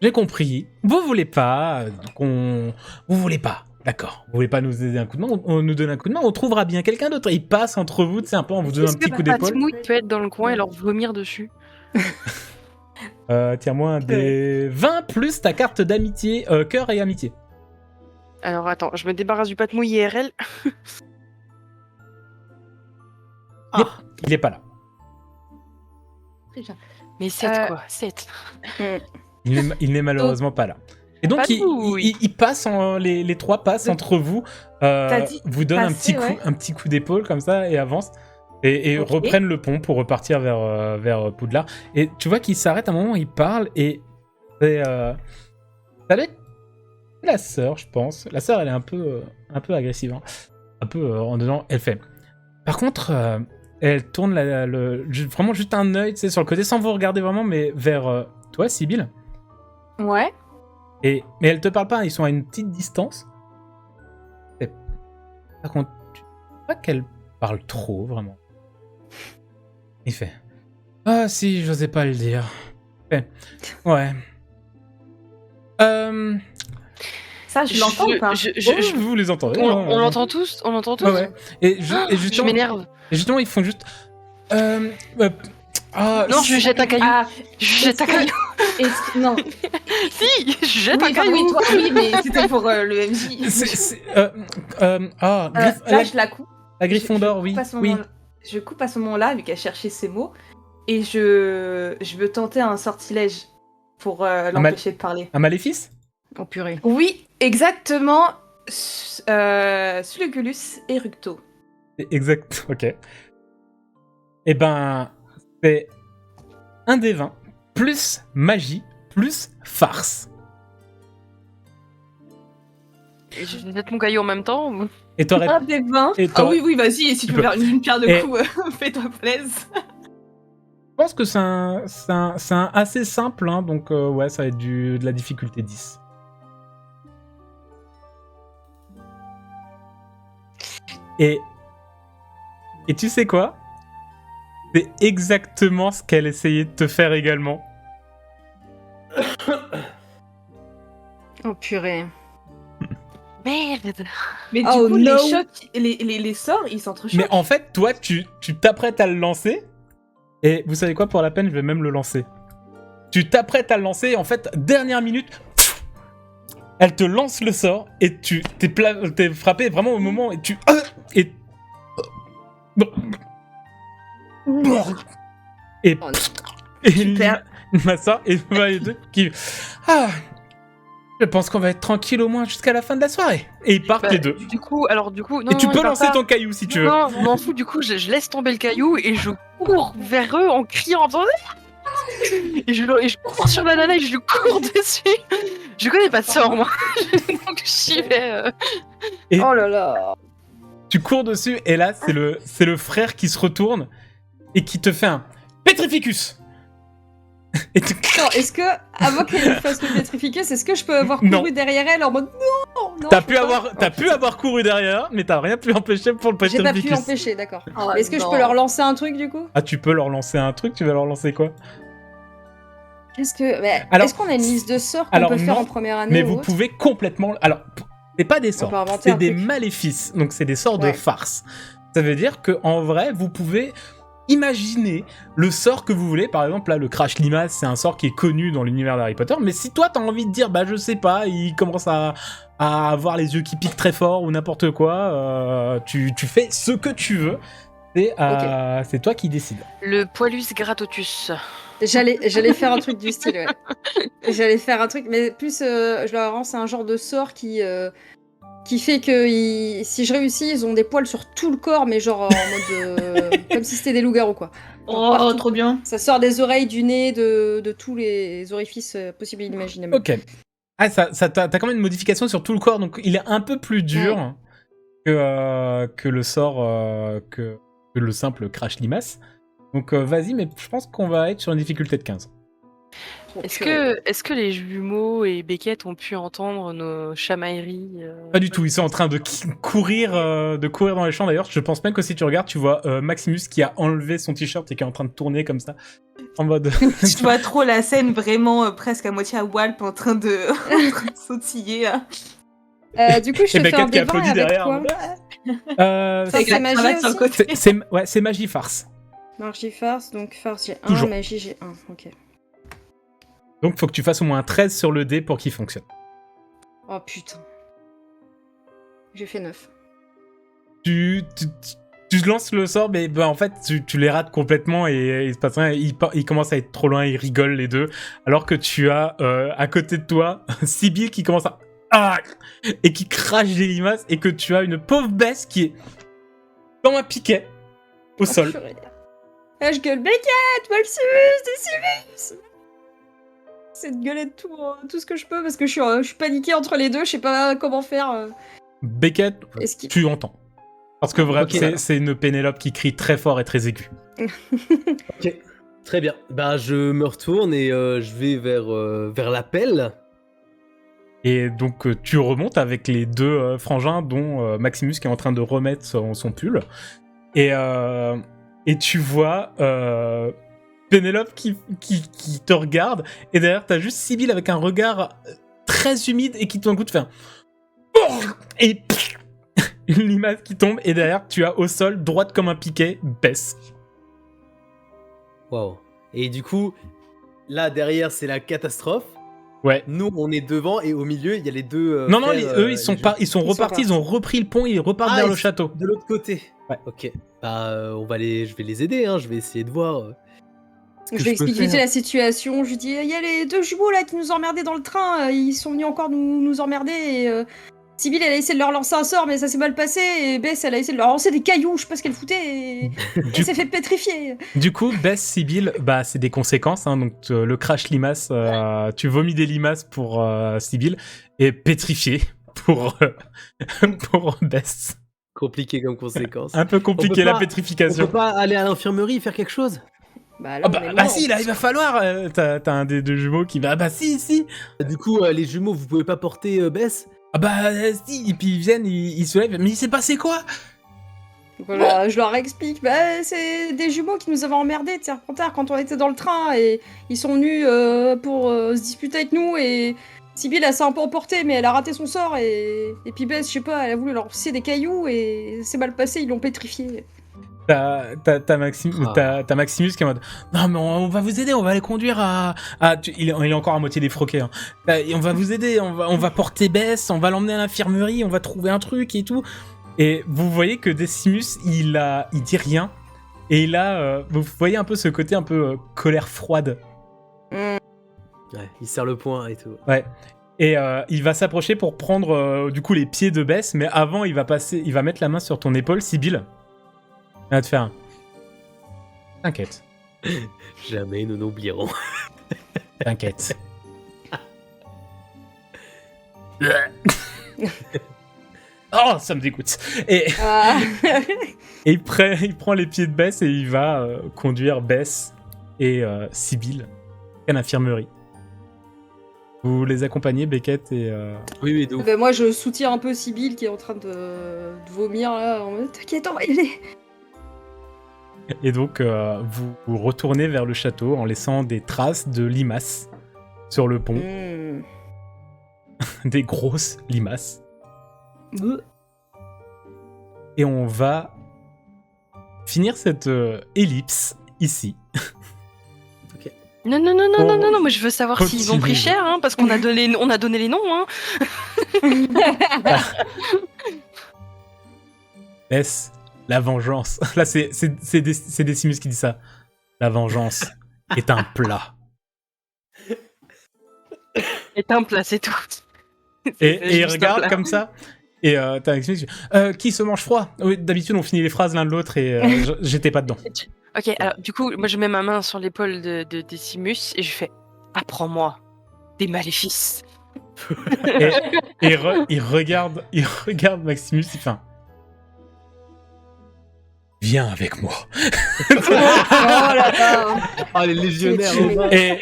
j'ai compris. Vous voulez pas Vous voulez pas. D'accord. Vous voulez pas nous aider un coup de main, on nous donne un coup de main, on trouvera bien quelqu'un d'autre. Il passe entre vous, c'est un peu en vous donnant un Est-ce petit que coup d'épaule. Patmouille peut être dans le coin et leur vomir dessus? Tiens-moi un des 20 plus ta carte d'amitié, cœur et amitié. Alors attends, je me débarrasse du Patmouille IRL. Il est pas là. Très bien. Mais 7 Euh, quoi, 7. Il n'est malheureusement pas là. Et donc, Patmouille. il passe, les trois passent Donc, entre vous, t'as dit vous donnent passer, ouais. un petit coup d'épaule comme ça et avancent. Et Ok. reprennent le pont pour repartir vers Poudlard. Et tu vois qu'il s'arrête à un moment, il parle et ça doit être la sœur, je pense. La sœur, elle est un peu agressive, hein. Un peu en dedans. Elle fait. Par contre, elle tourne vraiment juste un œil, tu sais, sur le côté, sans vous regarder vraiment, mais vers toi, Sibylle. Ouais. Mais elle te parle pas, ils sont à une petite distance. Et, par contre, tu vois pas qu'elle parle trop, vraiment. Il fait. Ah si, j'osais pas le dire. Il fait, ouais. Ça, je l'entends ou pas Vous les entendez. On l'entend tous, on l'entend tous. Ouais, ouais. Et Je justement, m'énerve. ils font juste. Non, je lui jette un caillou. Ah, Je lui jette un caillou. non. Si, je jette Oui, un enfin, caillou. oui, toi, oui, mais c'était pour le MJ. Là, je la coupe. la Gryffondor, oui. coupe à ce Oui. moment-là- Je coupe à ce moment-là, vu qu'elle cherchait ses mots, et je veux tenter un sortilège pour l'empêcher de parler. Un maléfice? Oh purée. Oui, exactement. Slugulus et Ructo. Exact, ok. Eh ben, c'est un des 20, plus magie, plus farce. Je jette mon caillou en même temps. Et t'aurais... Un des 20. Et Ah oui, oui, vas-y, et si tu Tu peux peux. faire une pierre de Et- coups, fais-toi plaisir. Je pense que c'est un assez simple, hein, donc ouais, ça va être de la difficulté 10. Et tu sais quoi? C'est exactement ce qu'elle essayait de te faire également. Oh purée. Merde. Mais du Oh coup, no. les chocs, les sorts, ils s'entrechoquent. Mais en fait, toi, tu t'apprêtes à le lancer. Et vous savez quoi, pour la peine, je vais même le lancer. Tu t'apprêtes à le lancer, et en fait, dernière minute, elle te lance le sort, et t'es frappé vraiment au moment, et tu... Et... Et... Oh non. Et Super. ma soeur et les deux qui... Ah, je pense qu'on va être tranquille au moins jusqu'à la fin de la soirée. Et ils partent Bah, les deux. Du coup, non, Et tu non, peux ils partent lancer pas. ton caillou si tu veux. Non, je m'en fous. Du coup, je laisse tomber le caillou et je cours vers eux en criant. Attendez, Et je cours sur la nana et je lui cours dessus. Je connais pas de sort, moi. Donc j'y vais. Et- Oh là là. Tu cours dessus et là, c'est le frère qui se retourne et qui te fait un Petrificus. Et tu... Attends, est-ce que, avant qu'elle fasse le pétrificus, est-ce que je peux avoir Non. couru derrière elle en mode non, T'as je peux pas. pu avoir couru derrière, mais t'as rien pu empêcher pour le J'ai pas pu Petrificus. empêcher, d'accord. Oh, Mais est-ce que je non. peux leur lancer un truc du coup? Ah, tu peux leur lancer un truc, tu vas leur lancer quoi? Qu'est-ce que. Mais Alors- est-ce qu'on a une liste de sorts qu'on Alors, peut faire non, en première année Mais ou vous autre pouvez complètement... Alors, c'est pas des sorts, peut inventer c'est un des truc. maléfices, donc c'est des sorts de Ouais. farce. Ça veut dire que en vrai, vous pouvez imaginer le sort que vous voulez. Par exemple, là, le Crash Limace, c'est un sort qui est connu dans l'univers d'Harry Potter, mais si toi, t'as envie de dire, bah, je sais pas, il commence à avoir les yeux qui piquent très fort ou n'importe quoi, tu fais ce que tu veux. C'est toi qui décides. Le Poilus Gratotus. J'allais faire un truc du style, ouais. J'allais faire un truc, mais plus, je leur lance un genre de sort qui fait que si je réussis, ils ont des poils sur tout le corps, mais genre en mode comme si c'était des loups-garous, quoi. Oh, Partout. trop bien. Ça sort des oreilles, du nez, de tous les orifices possibles et inimaginables. Ok. Ah, t'as quand même une modification sur tout le corps, donc il est un peu plus dur que le sort que le simple Crash Limace. Donc vas-y, mais je pense qu'on va être sur une difficulté de 15. Est-ce que les jumeaux et Beckett ont pu entendre nos chamailleries Pas du tout, ils sont en train de courir dans les champs. D'ailleurs, je pense même que si tu regardes, tu vois Maximus qui a enlevé son t-shirt et qui est en train de tourner comme ça, en mode... Je vois trop la scène vraiment presque à moitié à Walp en train de sautiller. Du coup, je et te fais un Beckett qui D20 applaudit avec derrière. quoi en mode, Ça, c'est magie cravate sur le aussi côté. c'est magie farce. Magie farce, donc farce j'ai 1, Toujours. magie j'ai 1, ok. Donc faut que tu fasses au moins un 13 sur le dé pour qu'il fonctionne. Oh putain. J'ai fait 9. Tu lances le sort, mais en fait, tu les rates complètement et il se passe rien. Ils commencent à être trop loin, ils rigolent les deux. Alors que tu as à côté de toi Sibyl qui commence à... et qui crache des limaces et que tu as une pauvre Bess qui est dans un piquet au sol. Ah, je gueule Beckett, Maximus, Decimus. C'est de gueuler de tout ce que je peux parce que je suis paniquée entre les deux, je sais pas comment faire. Beckett, Est-ce qu'il- tu entends. Parce que vraiment, Ok. c'est une Pénélope qui crie très fort et très aiguë. Ok, très bien. Bah, je me retourne et je vais vers l'appel. Et donc tu remontes avec les deux frangins, dont Maximus qui est en train de remettre son pull. Et tu vois Pénélope qui te regarde. Et derrière, t'as juste Sibyl avec un regard très humide et qui tout d'un coup te fait un... Et une limace qui tombe. Et derrière, tu as au sol, droite comme un piquet, Bess. Waouh. Et du coup, là derrière, c'est la catastrophe. Ouais. Nous, on est devant et au milieu, il y a les deux. Non, frères, eux, ils sont repartis, partis. ils ont repris le pont, ils repartent vers ils le sont château. De l'autre côté. Ouais. Ok. Bah, je vais les aider. Hein. Je vais essayer de voir. Ce que Je vais peux expliquer faire. la situation. Je lui dis, il y a les deux jumeaux là qui nous emmerdaient dans le train. Ils sont venus encore nous emmerder. Et Sibyl, elle a essayé de leur lancer un sort, mais ça s'est mal passé. Et Bess, elle a essayé de leur lancer des cailloux. Je sais pas ce qu'elle foutait. Et elle s'est fait pétrifier. Du coup, Bess, Sibyl, bah, c'est des conséquences. Hein, donc, le crash limace, tu vomis des limaces pour Sibyl et pétrifié pour Bess. Compliqué comme conséquence. Un peu compliqué On peut la pas- On pétrification. peut pas aller à l'infirmerie faire quelque chose? Bah, là, Ah on bah, est bah mort. si, là, il va falloir. T'as un des deux jumeaux qui va. Ah bah si. Du coup, les jumeaux, vous pouvez pas porter Bess? Ah bah si. Et puis ils viennent, ils se lèvent. Mais il s'est passé quoi? Voilà, je leur explique. Bah, c'est des jumeaux qui nous avaient emmerdés de Serpentard quand on était dans le train. Et ils sont venus pour se disputer avec nous. Et Sibyl, elle s'est un peu emportée, mais elle a raté son sort. Et puis Bess, je sais pas, elle a voulu leur pousser des cailloux. Et c'est mal passé, ils l'ont pétrifié. T'as Maximus qui est en mode non mais on va vous aider, on va les conduire il est encore à moitié défroqué hein. On va vous aider, on va porter Bess, on va l'emmener à l'infirmerie, on va trouver un truc et tout. Et vous voyez que Decimus il dit rien et il a vous voyez un peu ce côté un peu colère froide. Ouais, il serre le poing et tout. Ouais. Et il va s'approcher pour prendre du coup les pieds de Bess, mais avant il va mettre la main sur ton épaule, Sibyl. Il va te faire un... T'inquiète. Jamais nous n'oublierons. T'inquiète. Oh, ça me dégoûte. Et, Ah. et il prend les pieds de Bess et il va conduire Bess et Sibyl à l'infirmerie. Vous les accompagnez, Beckett et... Oui, oui, de ouf. Ben, moi, je soutiens un peu Sibyl qui est en train de vomir là. En mode, t'inquiète, on va y aller. Et donc, vous retournez vers le château en laissant des traces de limaces sur le pont. Des grosses limaces. Et on va finir cette ellipse ici. Non, moi je veux savoir s'ils ont pris Continue. cher, hein, parce qu'on a donné les noms. Hein. Bess, la vengeance. Là, c'est Decimus qui dit ça. La vengeance est un plat. Et un plat, c'est tout. Et il juste un regarde plat. comme ça. Et t'as Decimus qui dit, qui se mange froid? Oui, d'habitude, on finit les phrases l'un de l'autre et j'étais pas dedans. Ok, alors du coup, moi je mets ma main sur l'épaule de Decimus et je fais apprends-moi des maléfices. Et il regarde Maximus, il fait viens avec moi. Oh là là. Oh, les légionnaires. Tu m'énerves. Et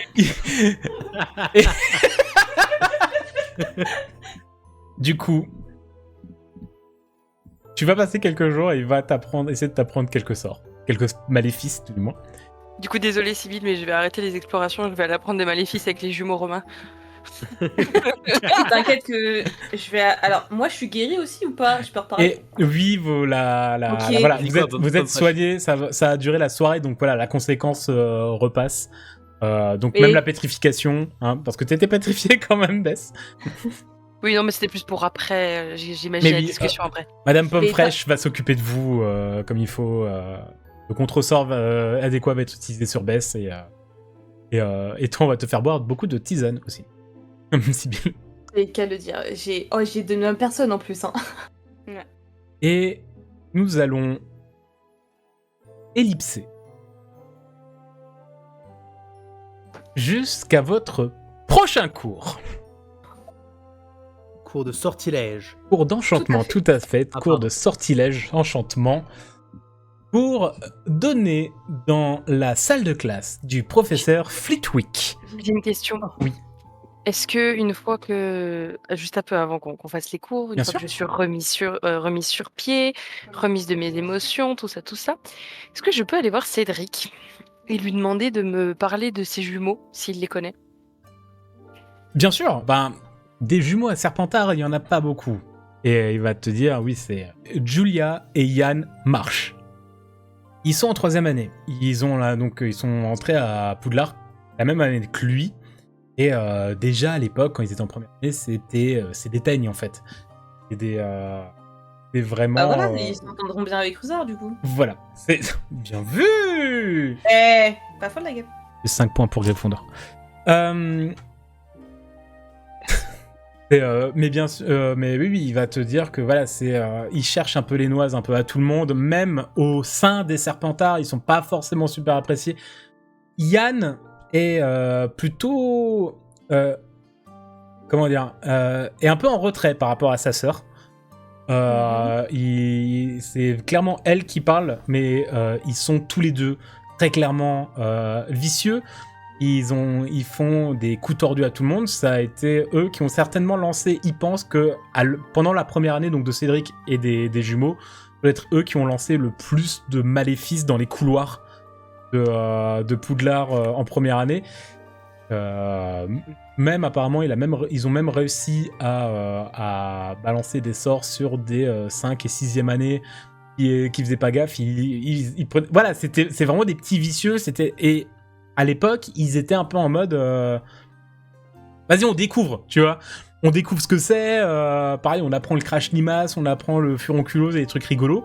du coup, tu vas passer quelques jours et il va essayer de t'apprendre quelques sorts, quelques maléfices tout du moins. Du coup, désolé Sibyl, mais je vais arrêter les explorations, je vais aller apprendre des maléfices avec les jumeaux romains. T'inquiète que je vais. Alors, moi, je suis guérie aussi ou pas? Je peux reparler. Et oui, Ok. voilà, Dis vous quoi, êtes bonne soigné, ça a duré la soirée, donc voilà, la conséquence repasse. Donc Et- même la pétrification, hein, parce que t'étais pétrifié quand même, Bess. Oui, non, mais c'était plus pour après, j'imagine Mais la oui, discussion après. Madame Pomme Mais Fraîche va s'occuper de vous comme il faut. Le contre-sort adéquat va être utilisé sur Bess et toi, on va te faire boire beaucoup de tisane aussi. Comme Sibyl. C'est qu'à le dire. J'ai de même personne en plus. Hein. Et nous allons ellipser jusqu'à votre prochain cours. Cours de sortilège. Cours d'enchantement, tout à fait. Ah, Cours pardon. de sortilège, enchantement. Pour donner dans la salle de classe du professeur Flitwick. J'ai une question. Oui. Est-ce que une fois que, juste un peu avant qu'on fasse les cours, une Bien fois sûr. que je suis remise sur pied, remise de mes émotions, tout ça, est-ce que je peux aller voir Cédric et lui demander de me parler de ses jumeaux, s'il les connaît? Bien sûr, des jumeaux à Serpentard, il n'y en a pas beaucoup. Et il va te dire, oui, c'est Julia et Yann Marsh. Ils sont en 3e année. Ils sont entrés à Poudlard la même année que lui. Et déjà à l'époque, quand ils étaient en première année, c'est des teignes en fait. C'est vraiment. Bah voilà, ils s'entendront bien avec Ruzard du coup. Voilà, c'est bien vu. Pas folle la gueule. 5 points pour Gryffondor. Mais bien sûr, mais oui, il va te dire que voilà, il cherche un peu les noises un peu à tout le monde, même au sein des Serpentards, ils sont pas forcément super appréciés. Yann est plutôt, comment dire, est un peu en retrait par rapport à sa sœur. C'est clairement elle qui parle, mais ils sont tous les deux très clairement vicieux. Ils font des coups tordus à tout le monde. Ça a été eux qui ont certainement lancé. Ils pensent que pendant la première année donc de Cédric et des jumeaux, peut-être eux qui ont lancé le plus de maléfices dans les couloirs de Poudlard en première année. Même apparemment, ils ont même réussi à balancer des sorts sur des 5 et 6e années qui faisaient pas gaffe. Voilà, c'est vraiment des petits vicieux. Et à l'époque, ils étaient un peu en mode vas-y, on découvre, tu vois. On découvre ce que c'est. Pareil, on apprend le crash limace, on apprend le furunculose et des trucs rigolos.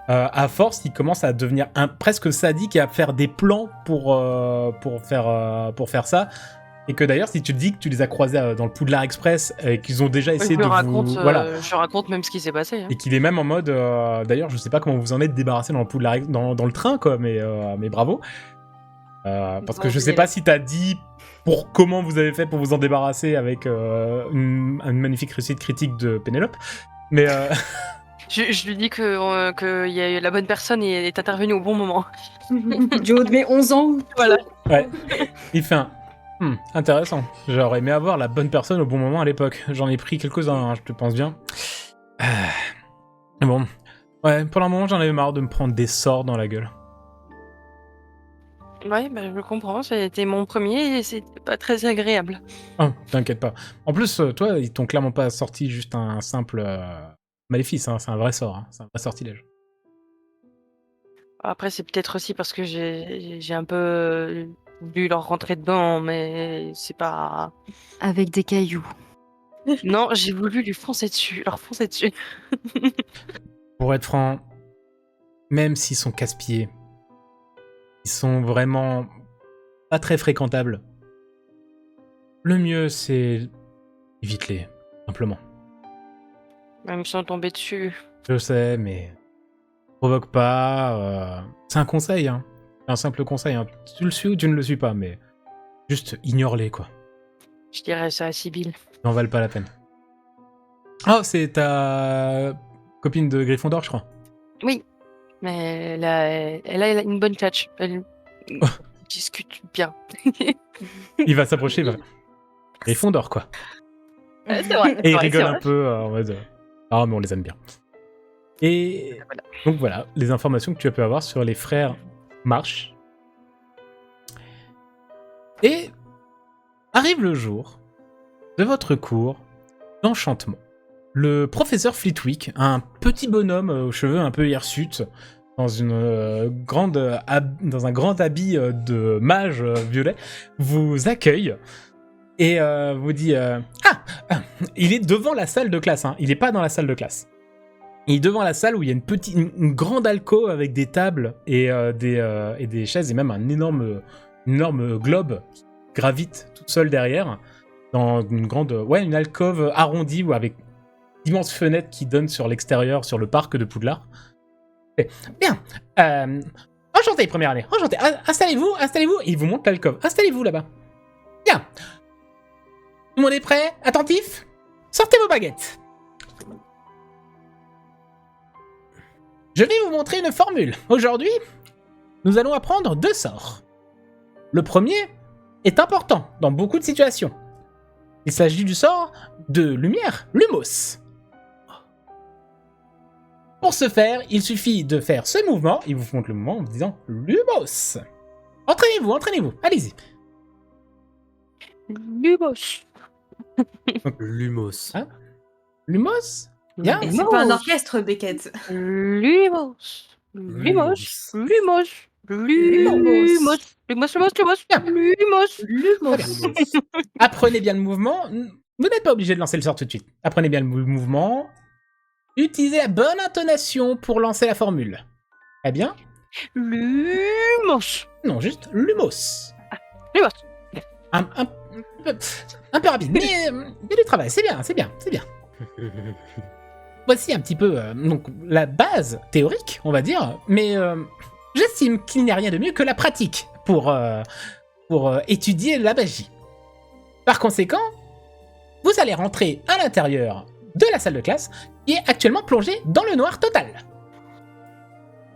À force, il commence à devenir presque sadique et à faire des plans pour faire ça. Et que d'ailleurs, si tu te dis que tu les as croisés dans le Poudlard Express et qu'ils ont déjà essayé Je raconte même ce qui s'est passé. Hein. Et qu'il est même en mode d'ailleurs, je sais pas comment vous en êtes débarrassé dans le Poudlard dans le train quoi, mais bravo. Parce Non, que je sais mais pas là. si t'as dit comment vous avez fait pour vous en débarrasser avec une magnifique réussite critique de Pénélope. Mais Je lui dis que y a, la bonne personne est intervenue au bon moment. Du haut de mes 11 ans. Voilà. ouais, il fait un intéressant. J'aurais aimé avoir la bonne personne au bon moment à l'époque. J'en ai pris quelques-uns, hein, je te pense bien. Mais bon, ouais, pour le moment j'en avais marre de me prendre des sorts dans la gueule. Ouais, bah, je le comprends. C'était mon premier et c'était pas très agréable. Oh, t'inquiète pas. En plus, toi, ils t'ont clairement pas sorti juste un simple maléfice, hein, c'est un vrai sort, hein, c'est un vrai sortilège. Après, c'est peut-être aussi parce que j'ai un peu voulu leur rentrer dedans, mais c'est pas. Avec des cailloux. Non, j'ai voulu lui foncer dessus, leur foncer dessus. Pour être franc, même s'ils sont casse-pieds, ils sont vraiment pas très fréquentables. Le mieux, c'est évite-les, simplement. Même sans tomber dessus. Je sais, mais provoque pas. C'est un conseil, hein. C'est un simple conseil. Hein. Tu le suis ou tu ne le suis pas, mais juste ignore-les, quoi. Je dirais ça à Sibylle. Ils n'en valent pas la peine. Oh, c'est ta copine de Gryffondor, je crois. Oui, mais elle a une bonne catch. Elle discute bien. Il va s'approcher, il va... Gryffondor, quoi. C'est vrai. Et il rigole un peu en mode... Ah, mais on les aime bien. Et Voilà. donc voilà, les informations que tu as pu avoir sur les frères March. Et arrive le jour de votre cours d'enchantement. Le professeur Flitwick, un petit bonhomme aux cheveux un peu hirsutes, dans dans un grand habit de mage violet, vous accueille et vous dit il est devant la salle de classe, hein. Il n'est pas dans la salle de classe. Il est devant la salle où il y a une grande alcôve avec des tables et des chaises et même un énorme globe qui gravite toute seule derrière dans une alcôve arrondie ou avec d'immenses fenêtres qui donnent sur l'extérieur, sur le parc de Poudlard. Et, bien, enchanté première année, enchanté. Installez-vous. Et il vous montre l'alcôve. Installez-vous là-bas. Bien. Tout le monde est prêt? Attentif? Sortez vos baguettes. Je vais vous montrer une formule. Aujourd'hui, nous allons apprendre 2 sorts. Le premier est important dans beaucoup de situations. Il s'agit du sort de lumière, Lumos. Pour ce faire, il suffit de faire ce mouvement. Il vous montre le mouvement en disant Lumos. Entraînez-vous, allez-y. Lumos. Lumos. Hein Lumos. Bien. Et c'est pas un orchestre, Beckett. Lumos. Lumos. Lumos. Lumos. Lumos. Bien. Lumos. Apprenez bien le mouvement. Vous n'êtes pas obligé de lancer le sort tout de suite. Apprenez bien le mouvement. Utilisez la bonne intonation pour lancer la formule. Très bien. Lumos. Non, juste Lumos. Lumos. Un peu rapide, mais il y a du travail. C'est bien. Voici un petit peu donc la base théorique, on va dire, mais j'estime qu'il n'y a rien de mieux que la pratique pour étudier la magie. Par conséquent, vous allez rentrer à l'intérieur de la salle de classe qui est actuellement plongée dans le noir total.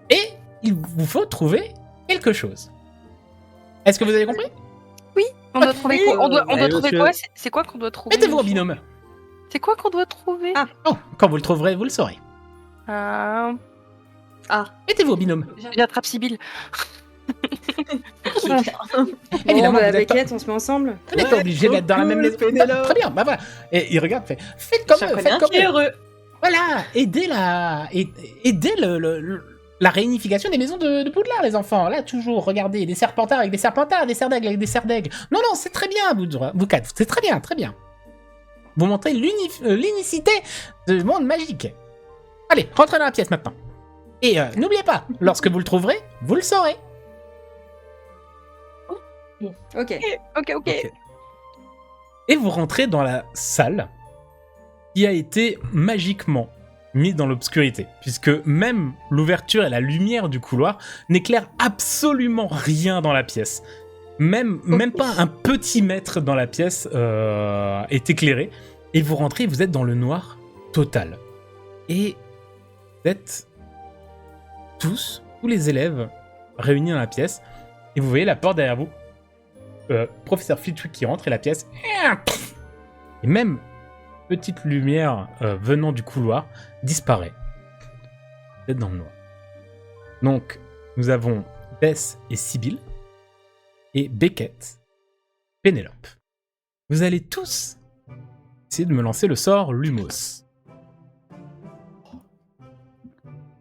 Et il vous faut trouver quelque chose. Est-ce que vous avez compris? On doit trouver quoi? On doit trouver quoi? C'est quoi qu'on doit trouver? Mettez-vous en binôme. C'est quoi qu'on doit trouver? Oh, quand vous le trouverez, vous le saurez. Mettez-vous en binôme. J'attrape Sibylle. Évidemment, Bon, vous êtes pas- Beckett, on se met ensemble. vous n'êtes pas obligé d'être dans la même maison. Pénélope. Très bien, bah voilà. Et il regarde, fait faites comme eux, faites comme qui est eux. heureux. Voilà, aidez la réunification des maisons de Poudlard, les enfants. Là, toujours, regardez, des serpentards avec des serpentards, des cerfs d'aigle avec des cerfs d'aigle. Non, c'est très bien, vous quatre, c'est très bien. Vous montrez l'unicité du monde magique. Allez, rentrez dans la pièce maintenant. Et n'oubliez pas, lorsque vous le trouverez, vous le saurez. Ok. Ok. Et vous rentrez dans la salle qui a été magiquement mis dans l'obscurité, puisque même l'ouverture et la lumière du couloir n'éclairent absolument rien dans la pièce. Même pas un petit mètre dans la pièce est éclairé, et vous rentrez, vous êtes dans le noir total. Et vous êtes tous les élèves réunis dans la pièce, et vous voyez la porte derrière vous, professeur Flitwick qui rentre, et la pièce... Et même petite lumière venant du couloir disparaît. Vous êtes dans le noir. Donc, nous avons Bess et Sibyl, et Beckett, Pénélope. Vous allez tous essayer de me lancer le sort Lumos.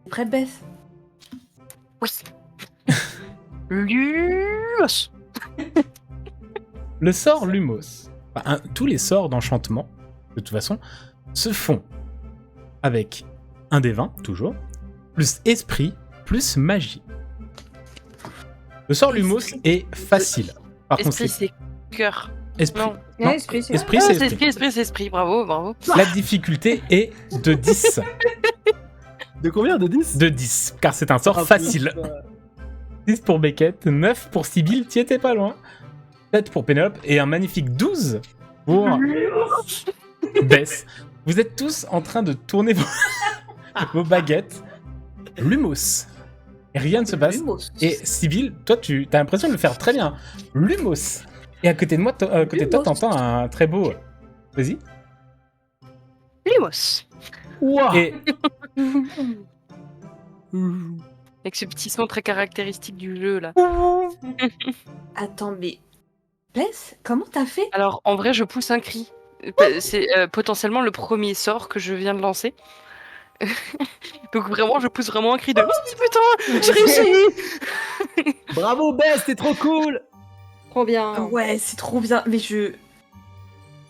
Prêt, Bess? Oui. Lumos. Le sort Lumos, tous les sorts d'enchantement, de toute façon, se font avec un des 20, toujours, plus esprit, plus magie. Le sort Lumos est facile. Par contre, Esprit, c'est cœur. esprit. Non. Non, Esprit, c'est esprit, Ah, c'est c'est esprit. esprit, c'est esprit. Bravo. La difficulté est de 10. De combien? De 10? De 10, car c'est un sort Ah, facile. putain. 10 pour Beckett, 9 pour Sibyl, t'y étais pas loin. 7 pour Pénélope et un magnifique 12 pour Bess. Vous êtes tous en train de tourner vos baguettes. Lumos. Et rien ne se passe. Lumos. Et Sibyl, toi, tu as l'impression de le faire très bien. Lumos. Et à côté de moi, côté de toi, Lumos. t'entends un très beau... Vas-y. Lumos. Et Avec ce petit son très caractéristique du jeu, là. Attends, mais... Bess, comment t'as fait? Alors, en vrai, je pousse un cri. C'est potentiellement le premier sort que je viens de lancer. Donc vraiment, je pousse vraiment un cri de « Putain, j'ai réussi !» Bravo Bess, t'es trop cool. Trop bien. Ah ouais, c'est trop bien. Mais je...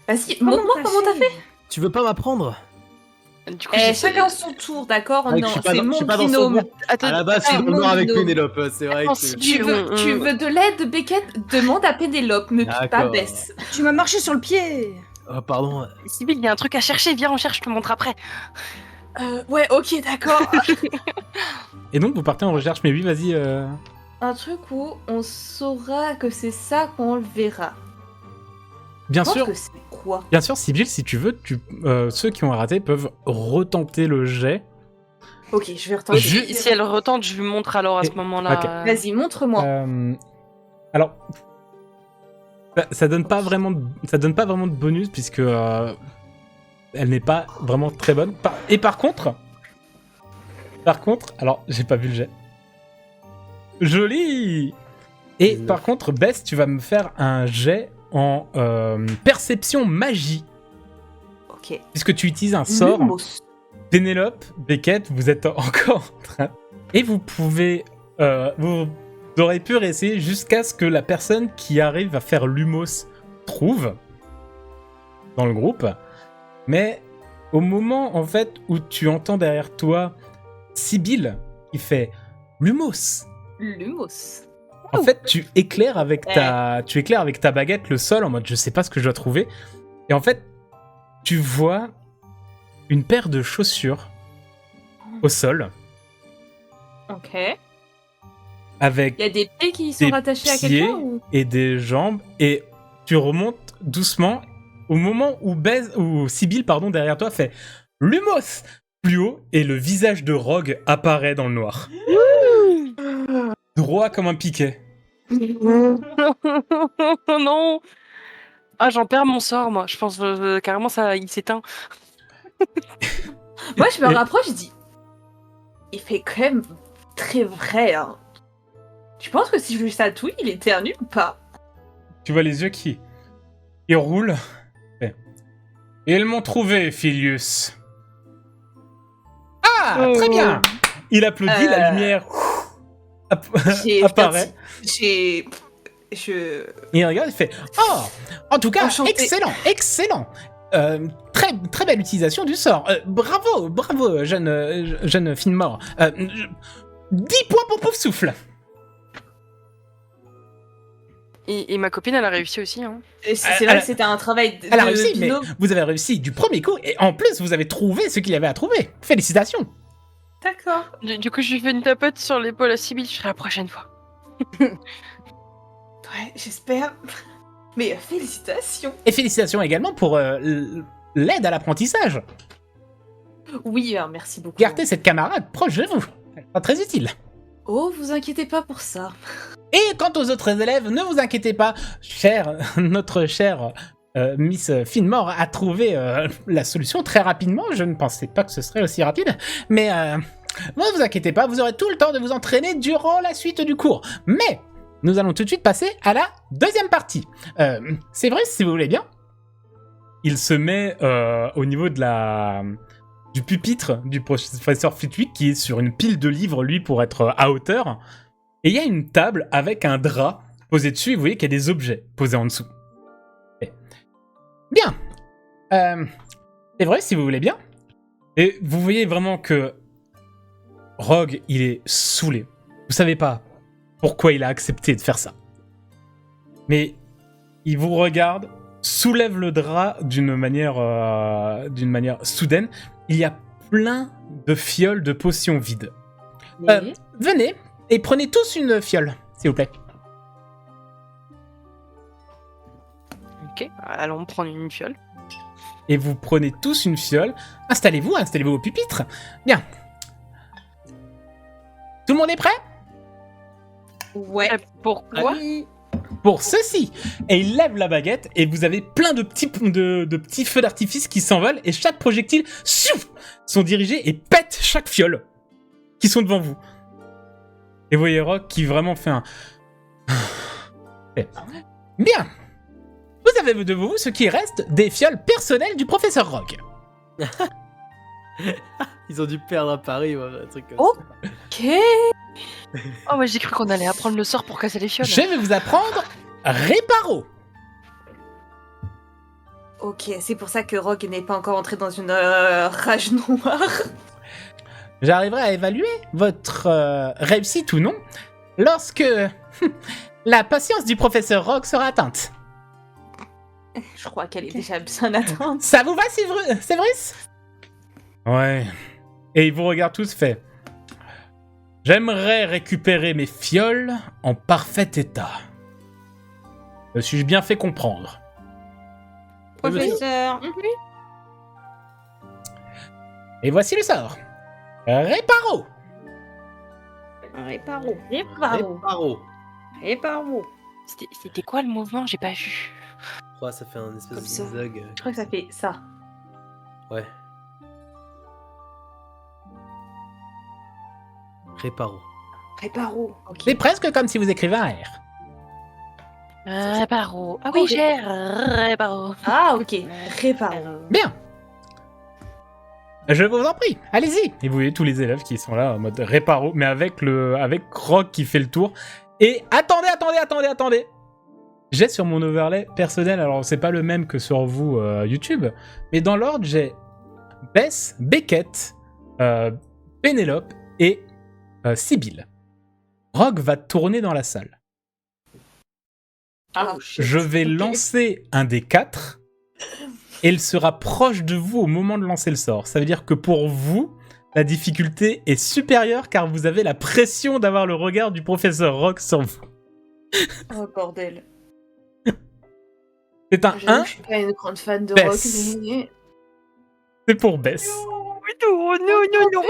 Vas-y, Comment montre-moi comment t'as fait. Tu veux pas m'apprendre? Du coup, Eh, j'ai- chacun son tour, d'accord? Ouais, Non, je suis pas c'est dans- je mon suis pas dans son binôme. groupe. Attends, À la base, je suis attends, dans le noir avec Mono. Pénélope. C'est vrai Attends, que... si- Tu veux de l'aide, Beckett? Demande à Pénélope, me pique pas, D'accord. Bess. Tu m'as marché sur le pied. Oh, pardon. Sibyl, il y a un truc à chercher. Viens, on cherche, je te montre après. Ouais, ok, d'accord. Et donc, vous partez en recherche. Mais oui, vas-y. Un truc où on saura que c'est ça quand on le verra. Bien Je pense sûr. que c'est quoi? Bien sûr, Sibyl, si tu veux, ceux qui ont raté peuvent retenter le jet. Ok, je vais retenter. Si elle retente, je lui montre alors à ce Et- moment-là. ok. Vas-y, montre-moi. Alors, ça donne pas vraiment de bonus puisque elle n'est pas vraiment très bonne. Et par contre, alors j'ai pas vu le jet. Joli. Et par contre, Bess, tu vas me faire un jet en perception magie Ok. puisque tu utilises un sort. Lumos. Pénélope, Beckett, vous êtes encore en train. Et vous pouvez. Vous aurez pu réessayer jusqu'à ce que la personne qui arrive à faire Lumos trouve dans le groupe. Mais au moment, en fait, où tu entends derrière toi Sibyl qui fait Lumos, Lumos. en fait, tu éclaires avec ta baguette le sol en mode je sais pas ce que je dois trouver. Et en fait, tu vois une paire de chaussures au sol Ok. avec Il y a des pieds qui sont Des rattachés à pieds. quelqu'un ou... et des jambes et tu remontes doucement au moment où Sibyl derrière toi fait Lumos plus haut et le visage de Rogue apparaît dans le noir. Droit comme un piquet. Non. Ah, j'en perds mon sort, moi. Je pense carrément ça, il s'éteint. Moi, je me Et- rapproche, je dis... Il fait quand même très vrai, hein. Tu penses que si je lui chatouille, il éternue ou pas? Tu vois les yeux qui roulent. Ils m'ont trouvé, Filius. Ah, très bien. Il applaudit, la lumière apparaît. Je... Il regarde, il fait Oh, en tout cas, Enchanté. excellent. Très, très belle utilisation du sort. Bravo, jeune fine mort. 10 points pour Pouf Souffle. Et ma copine, elle a réussi aussi. Hein. Et c'est vrai que c'était un travail Elle a réussi, mais binôme. vous avez réussi du premier coup, et en plus, vous avez trouvé ce qu'il y avait à trouver. Félicitations. D'accord. Du coup, je lui fais une tapote sur l'épaule à Sibyl. Je ferai la prochaine fois. Ouais, j'espère. Mais félicitations. Et félicitations également pour l'aide à l'apprentissage. Oui, merci beaucoup. Gardez cette camarade proche de vous. Elle sera très utile. Oh, vous inquiétez pas pour ça. Et quant aux autres élèves, ne vous inquiétez pas, notre chère Miss Finmore a trouvé la solution très rapidement. Je ne pensais pas que ce serait aussi rapide, mais ne vous inquiétez pas, vous aurez tout le temps de vous entraîner durant la suite du cours. Mais nous allons tout de suite passer à la deuxième partie. C'est vrai, si vous voulez bien. Il se met au niveau du pupitre du professeur Flitwick qui est sur une pile de livres, lui, pour être à hauteur. Et il y a une table avec un drap posé dessus, et vous voyez qu'il y a des objets posés en dessous. Bien. C'est vrai, si vous voulez bien. Et vous voyez vraiment que Rogue, il est saoulé. Vous savez pas pourquoi il a accepté de faire ça. Mais il vous regarde, soulève le drap d'une manière soudaine. Il y a plein de fioles de potions vides. Oui. Venez et prenez tous une fiole, s'il vous plaît. Ok, allons prendre une fiole. Et vous prenez tous une fiole. Installez-vous au pupitre. Bien. Tout le monde est prêt? Ouais. Pourquoi Oui. Pour ceci. Et il lève la baguette et vous avez plein de petits feux d'artifice qui s'envolent et chaque projectile sont dirigés et pètent chaque fiole qui sont devant vous. Et vous voyez Rogue qui vraiment fait un... Bien. Vous avez de vous ce qui reste des fioles personnelles du professeur Rogue. Ils ont dû perdre à Paris, ouais, un truc comme Oh. ça. Ok. Oh, mais j'ai cru qu'on allait apprendre le sort pour casser les fioles. Je vais vous apprendre Réparo. Ok, c'est pour ça que Rogue n'est pas encore entré dans une rage noire. J'arriverai à évaluer votre réussite ou non lorsque la patience du professeur Rogue sera atteinte. Je crois qu'elle est déjà bien atteinte. Ça vous va, Séverus? Ouais. Et il vous regarde tous fait. J'aimerais récupérer mes fioles en parfait état. Me suis-je bien fait comprendre? Professeur. Et voici le sort. Réparo. Réparo. Réparo. Réparo. C'était quoi le mouvement? J'ai pas vu. Je crois que ça fait un espèce Comme de ça. zigzag. Je crois que ça fait ça. Ouais. Réparo. Réparo. Ok. C'est presque comme si vous écrivez un R. Réparo. Ah oui, oui, j'ai réparo. Ah, ok. Réparo. Bien. Je vous en prie, allez-y. Et vous voyez tous les élèves qui sont là en mode réparo, mais avec Rogue qui fait le tour. Et attendez. J'ai sur mon overlay personnel, alors c'est pas le même que sur vous YouTube, mais dans l'ordre j'ai Bess, Beckett, Pénélope et Sibyl. Rogue va tourner dans la salle. Ah, Je vais ok. lancer un des 4 et il sera proche de vous au moment de lancer le sort. Ça veut dire que pour vous, la difficulté est supérieure car vous avez la pression d'avoir le regard du professeur Rogue sur vous. Oh, bordel. C'est un J'avoue 1, que je suis pas une grande fan de Bess. Rogue, mais... c'est pour Bess. Non.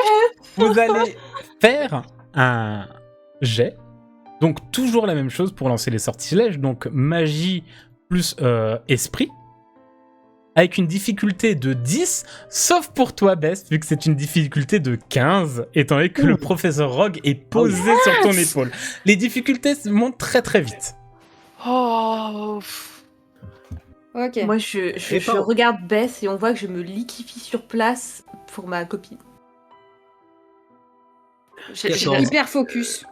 Vous allez faire un jet. Donc toujours la même chose pour lancer les sortilèges. Donc magie plus esprit. Avec une difficulté de 10, sauf pour toi, Bess, vu que c'est une difficulté de 15, étant donné que le professeur Rogue est posé sur ton épaule. Les difficultés montent très très vite. Oh. Ok. Moi, je pas- regarde Bess et on voit que je me liquifie sur place pour ma copine. J'ai D'accord. Hyper focus.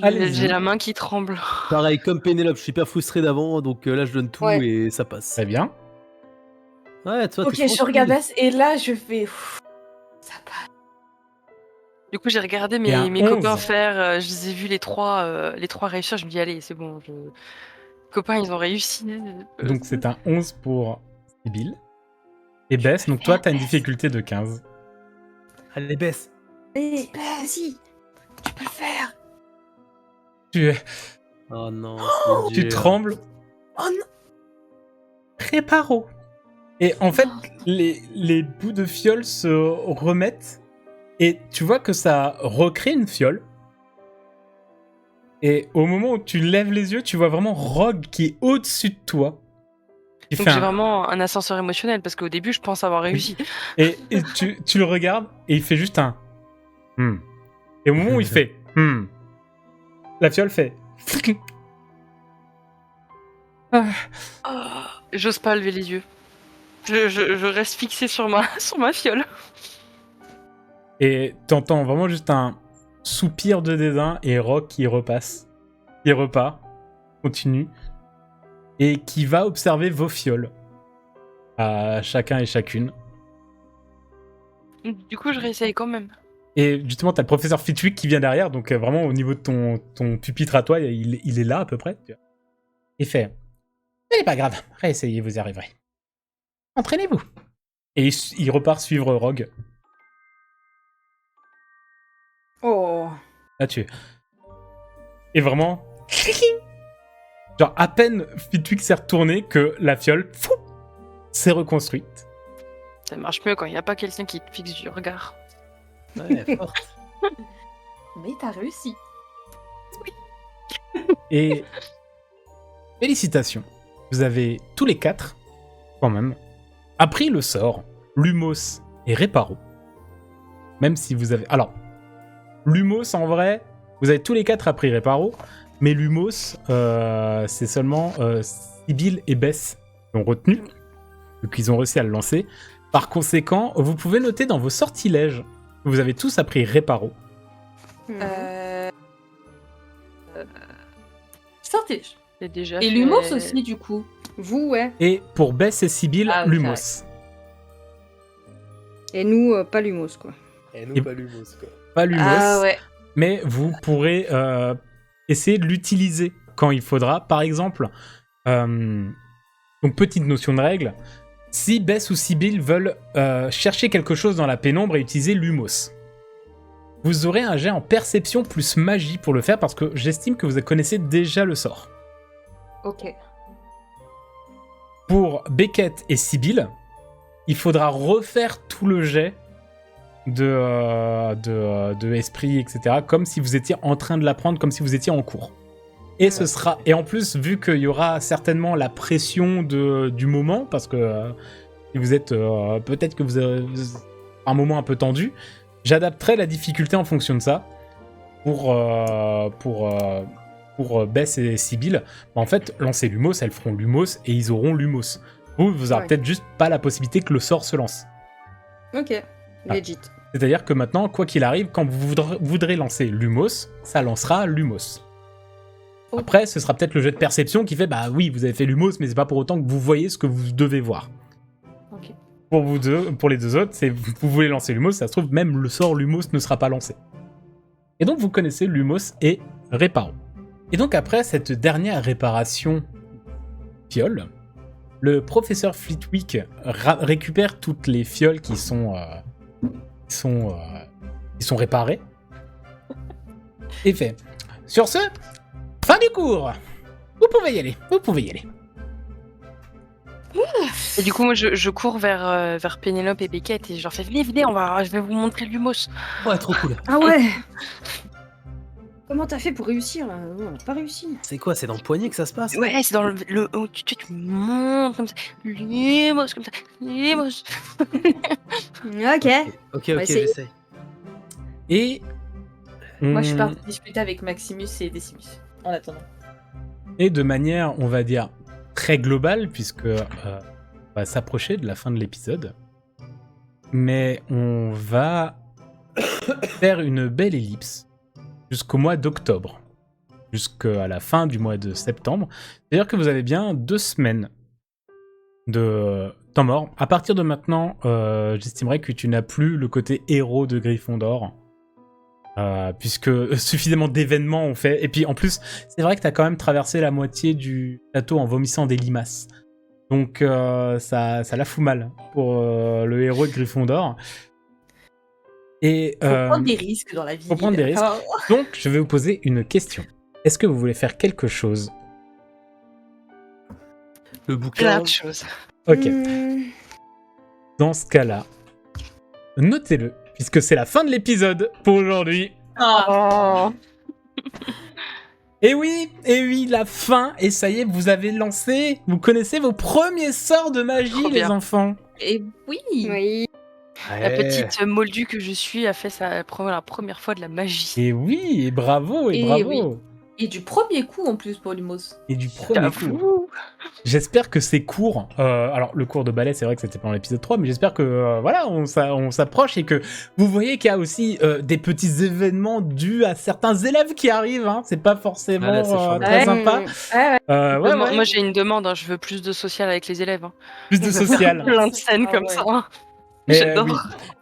Allez-y. la main qui tremble. Pareil, comme Pénélope, je suis hyper frustré d'avant, donc là je donne tout Ouais. et ça passe. Très bien. Ouais, toi, Ok, t'es je regarde tranquille. Bess et là, je fais... Ouf, ça passe. Du coup, j'ai regardé Et un mes copains 11. faire. Je les ai vus les trois réussir. Je me dis, allez, c'est bon. Copains, ils ont réussi. Donc c'est un 11 pour Sibyl. Et Bess, donc toi, t'as une difficulté de 15. Allez, baisse. Eh, vas-y. Tu peux le faire. Tu, Oh non, c'est tu dur. trembles. Oh non. Réparo. Et en fait, les bouts de fiole se remettent. Et tu vois que ça recrée une fiole. Et au moment où tu lèves les yeux, tu vois vraiment Rogue qui est au-dessus de toi. Qui Donc fait j'ai un- vraiment un ascenseur émotionnel parce qu'au début, je pense avoir réussi. Et tu le regardes et il fait juste un. Et au moment où il fait. La fiole fait. J'ose pas lever les yeux. Je reste fixé sur ma fiole. Et t'entends vraiment juste un soupir de dédain et Rogue qui repasse. Qui repart. Continue. Et qui va observer vos fioles. À chacun et chacune. Du coup, je réessaye quand même. Et justement, t'as le professeur Fitwick qui vient derrière, donc vraiment au niveau de ton pupitre à toi, il est là à peu près. Tu vois. Il fait « Ce n'est pas grave, réessayez, vous y arriverez. Entraînez-vous !» Et il repart suivre Rogue. Oh. Là-dessus. Et vraiment... Genre, à peine Fitwick s'est retourné que la fiole s'est reconstruite. Ça marche mieux quand il n'y a pas quelqu'un qui te fixe du regard. Ouais, forte. Mais t'as réussi. Et félicitations, vous avez tous les 4, quand même, appris le sort Lumos et Réparo. Même si vous avez... Alors, Lumos, en vrai, vous avez tous les 4 appris Réparo, mais Lumos, c'est seulement Sibyl et Bess qui ont retenu, donc ils ont réussi à le lancer. Par conséquent, vous pouvez noter dans vos sortilèges que vous avez tous appris Réparo. Sortilège. C'est déjà Et fait- l'humour aussi, du coup. Vous, ouais. Et pour Bess et Sibyl, Ah, oui, Lumos. Et nous, pas l'humos, quoi. Et Et- nous, pas l'humos, quoi. Pas Lumos. Ah ouais. Mais vous pourrez essayer de l'utiliser quand il faudra. Par exemple, donc petite notion de règle, si Bess ou Sibyl veulent chercher quelque chose dans la pénombre et utiliser l'humos, vous aurez un jet en perception plus magie pour le faire parce que j'estime que vous connaissez déjà le sort. Ok. Pour Beckett et Sibyl, il faudra refaire tout le jet de esprit, etc. Comme si vous étiez en train de l'apprendre, comme si vous étiez en cours. Et ce sera, et en plus, vu qu'il y aura certainement la pression du moment, parce que si vous êtes, peut-être que vous avez un moment un peu tendu, j'adapterai la difficulté en fonction de ça pour Bess et Sibyl. En fait, lancer l'humos, elles feront l'humos et ils auront l'humos. Vous aurez Ouais. peut-être juste pas la possibilité que le sort se lance. Ok. Ah. Legit. C'est-à-dire que maintenant, quoi qu'il arrive, quand vous voudrez lancer l'humos, ça lancera l'humos. Ok. Après, ce sera peut-être le jet de perception qui fait, bah oui, vous avez fait l'humos, mais c'est pas pour autant que vous voyez ce que vous devez voir. Ok. Pour vous deux, pour les deux autres, c'est vous voulez lancer l'humos, ça se trouve, même le sort l'humos ne sera pas lancé. Et donc, vous connaissez l'humos et Réparo. Et donc, après cette dernière réparation fiole, le professeur Flitwick récupère toutes les fioles qui sont réparées et fait « Sur ce, fin du cours. Vous pouvez y aller, vous pouvez y aller. » Et du coup, moi, je cours vers Pénélope et Beckett et je leur fais venez, je vais vous montrer l'humos. Ouais, trop cool. Ah ouais. Comment t'as fait pour réussir là? On n'a pas réussi. C'est quoi, c'est dans le poignet que ça se passe? Ouais, c'est dans le tu montes comme ça, l'humos comme ça, l'humos. Ok. Ok, va essayer. j'essaie. Et Moi, je suis on- partie discuter avec Maximus et Decimus. En attendant. Et de manière, on va dire, très globale, puisque on va s'approcher de la fin de l'épisode, mais on va faire une belle ellipse jusqu'au mois d'octobre, jusqu'à la fin du mois de septembre. C'est-à-dire que vous avez bien 2 semaines de temps mort. À partir de maintenant, j'estimerais que tu n'as plus le côté héros de Gryffondor. puisque suffisamment d'événements ont fait. Et puis en plus, c'est vrai que t'as quand même traversé la moitié du château en vomissant des limaces. Donc ça la fout mal pour le héros de Gryffondor. Et Faut prendre des risques dans la vie. faut prendre des risques. Donc je vais vous poser une question. Est-ce que vous voulez faire quelque chose? Le Plein bouquin. de choses. Ok. Dans ce cas-là, notez-le, puisque c'est la fin de l'épisode pour aujourd'hui. Ah. Oh. Et oui, la fin, et ça y est, vous avez lancé, vous connaissez vos premiers sorts de magie, Trop les bien. enfants. Et oui. Oui. La petite moldue que je suis a fait la première fois de la magie. Et oui, et bravo, et Et bravo. oui. Et du premier coup en plus pour Lumos. Et du premier coup. J'avoue. J'espère que ces cours, alors le cours de ballet, c'est vrai que c'était pendant l'épisode 3, mais j'espère que voilà, on s'approche et que vous voyez qu'il y a aussi des petits événements dus à certains élèves qui arrivent. Hein. C'est pas forcément Ah là, c'est chouette. très Ouais. sympa. Ouais, Moi, ouais. moi, j'ai une demande, hein, je veux plus de social avec les élèves. Hein. Plus de social. Plein de scènes Ah comme ouais. ça. Hein. Mais, J'adore. oui.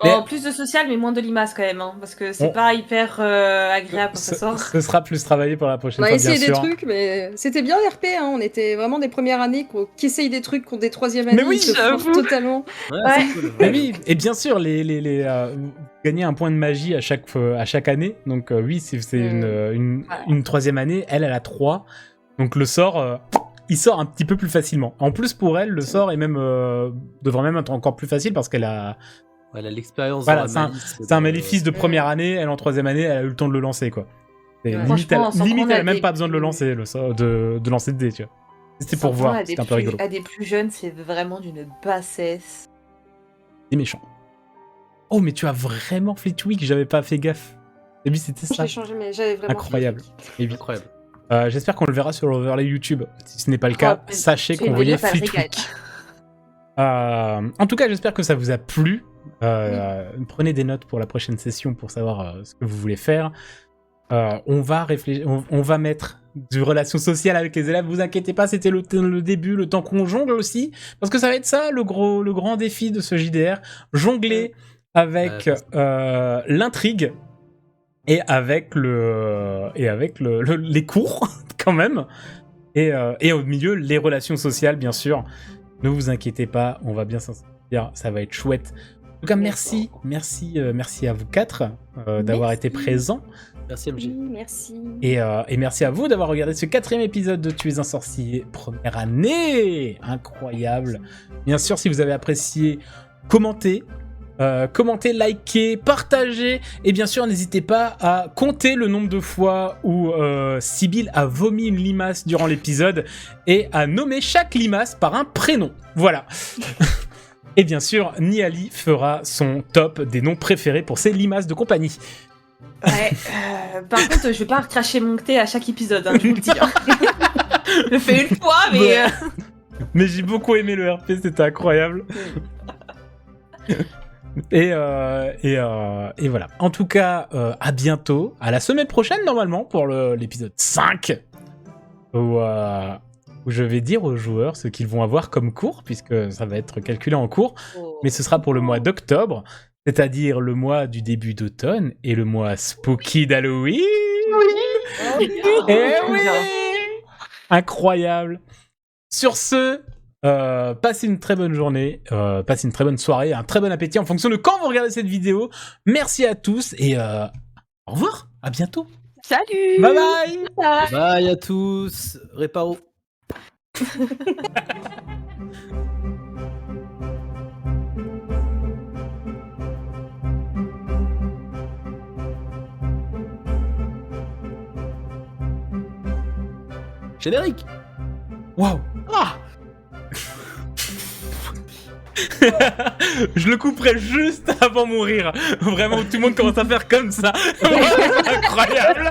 Mais- En plus de social, mais moins de limaces quand même, hein, parce que c'est On- pas hyper agréable quand ça sort. Ce sera plus travaillé pour la prochaine On a fois, bien essayé des sûr. trucs, mais c'était bien l'RP. Hein. On était vraiment des premières années qui essayent des trucs contre des troisième années. Mais oui, ils se foirent j'avoue. totalement. Ouais, Ouais. c'est cool. Mais oui, et bien sûr, vous gagnez un point de magie à chaque année. Donc oui, c'est une troisième année. Elle a 3. Donc le sort, il sort un petit peu plus facilement. En plus, pour elle, le sort est même devrait même être encore plus facile parce qu'elle a... Voilà, l'expérience Voilà, dans la malice. C'est un maléfice de première année. Elle, en troisième année, elle a eu le temps de le lancer, quoi. Et Ouais. limite, Franchement, sans elle prendre a à même des- pas besoin de le lancer, le sort, de lancer de dés, tu vois. C'était pour Sans voir, prendre à c'était des un peu rigolo. À des plus jeunes, c'est vraiment d'une bassesse. C'est méchant. Oh, mais tu as vraiment Fleetwick, j'avais pas fait gaffe. Et puis c'était ça. J'ai changé, mais j'avais vraiment. Incroyable. Et oui. Incroyable. J'espère qu'on le verra sur l'overlay YouTube. Si ce n'est pas le cas, mais sachez tu qu'on le voyait verras, ça le Fleetwick. En tout cas, j'espère que ça vous a plu. Prenez des notes pour la prochaine session pour savoir ce que vous voulez faire. On va réfléchir, on va mettre du relation sociale avec les élèves. Vous inquiétez pas, c'était le début, le temps qu'on jongle aussi, parce que ça va être ça le grand défi de ce JDR, jongler avec l'intrigue et avec les cours quand même, et au milieu les relations sociales bien sûr. Ne vous inquiétez pas, on va bien s'en sortir, ça va être chouette. En tout cas, merci à vous 4 d'avoir été présents. Merci MJ. Oui, merci. Et merci à vous d'avoir regardé ce 4e épisode de Tu es un sorcier, première année. Incroyable. Bien sûr, si vous avez apprécié, commentez, likez, partagez. Et bien sûr, n'hésitez pas à compter le nombre de fois où Sybille a vomi une limace durant l'épisode et à nommer chaque limace par un prénom. Voilà. Et bien sûr, Niali fera son top des noms préférés pour ses limaces de compagnie. Ouais, par contre, je vais pas recracher mon thé à chaque épisode, hein, je vous le dis. Hein. Je le fais une fois, mais. Ouais. Mais j'ai beaucoup aimé le RP, c'était incroyable. Et voilà. En tout cas, à bientôt, à la semaine prochaine normalement pour l'épisode 5, où je vais dire aux joueurs ce qu'ils vont avoir comme cours, puisque ça va être calculé en cours, mais ce sera pour le mois d'octobre, c'est-à-dire le mois du début d'automne et le mois spooky d'Halloween. Eh oui, incroyable. Sur ce, passez une très bonne journée, passez une très bonne soirée, un très bon appétit en fonction de quand vous regardez cette vidéo. Merci à tous et au revoir, à bientôt. Salut. Bye bye. Bye à tous. Réparo. Générique. Waouh. Ah. Je le couperai juste avant mourir. Vraiment, tout le monde commence à faire comme ça. Incroyable.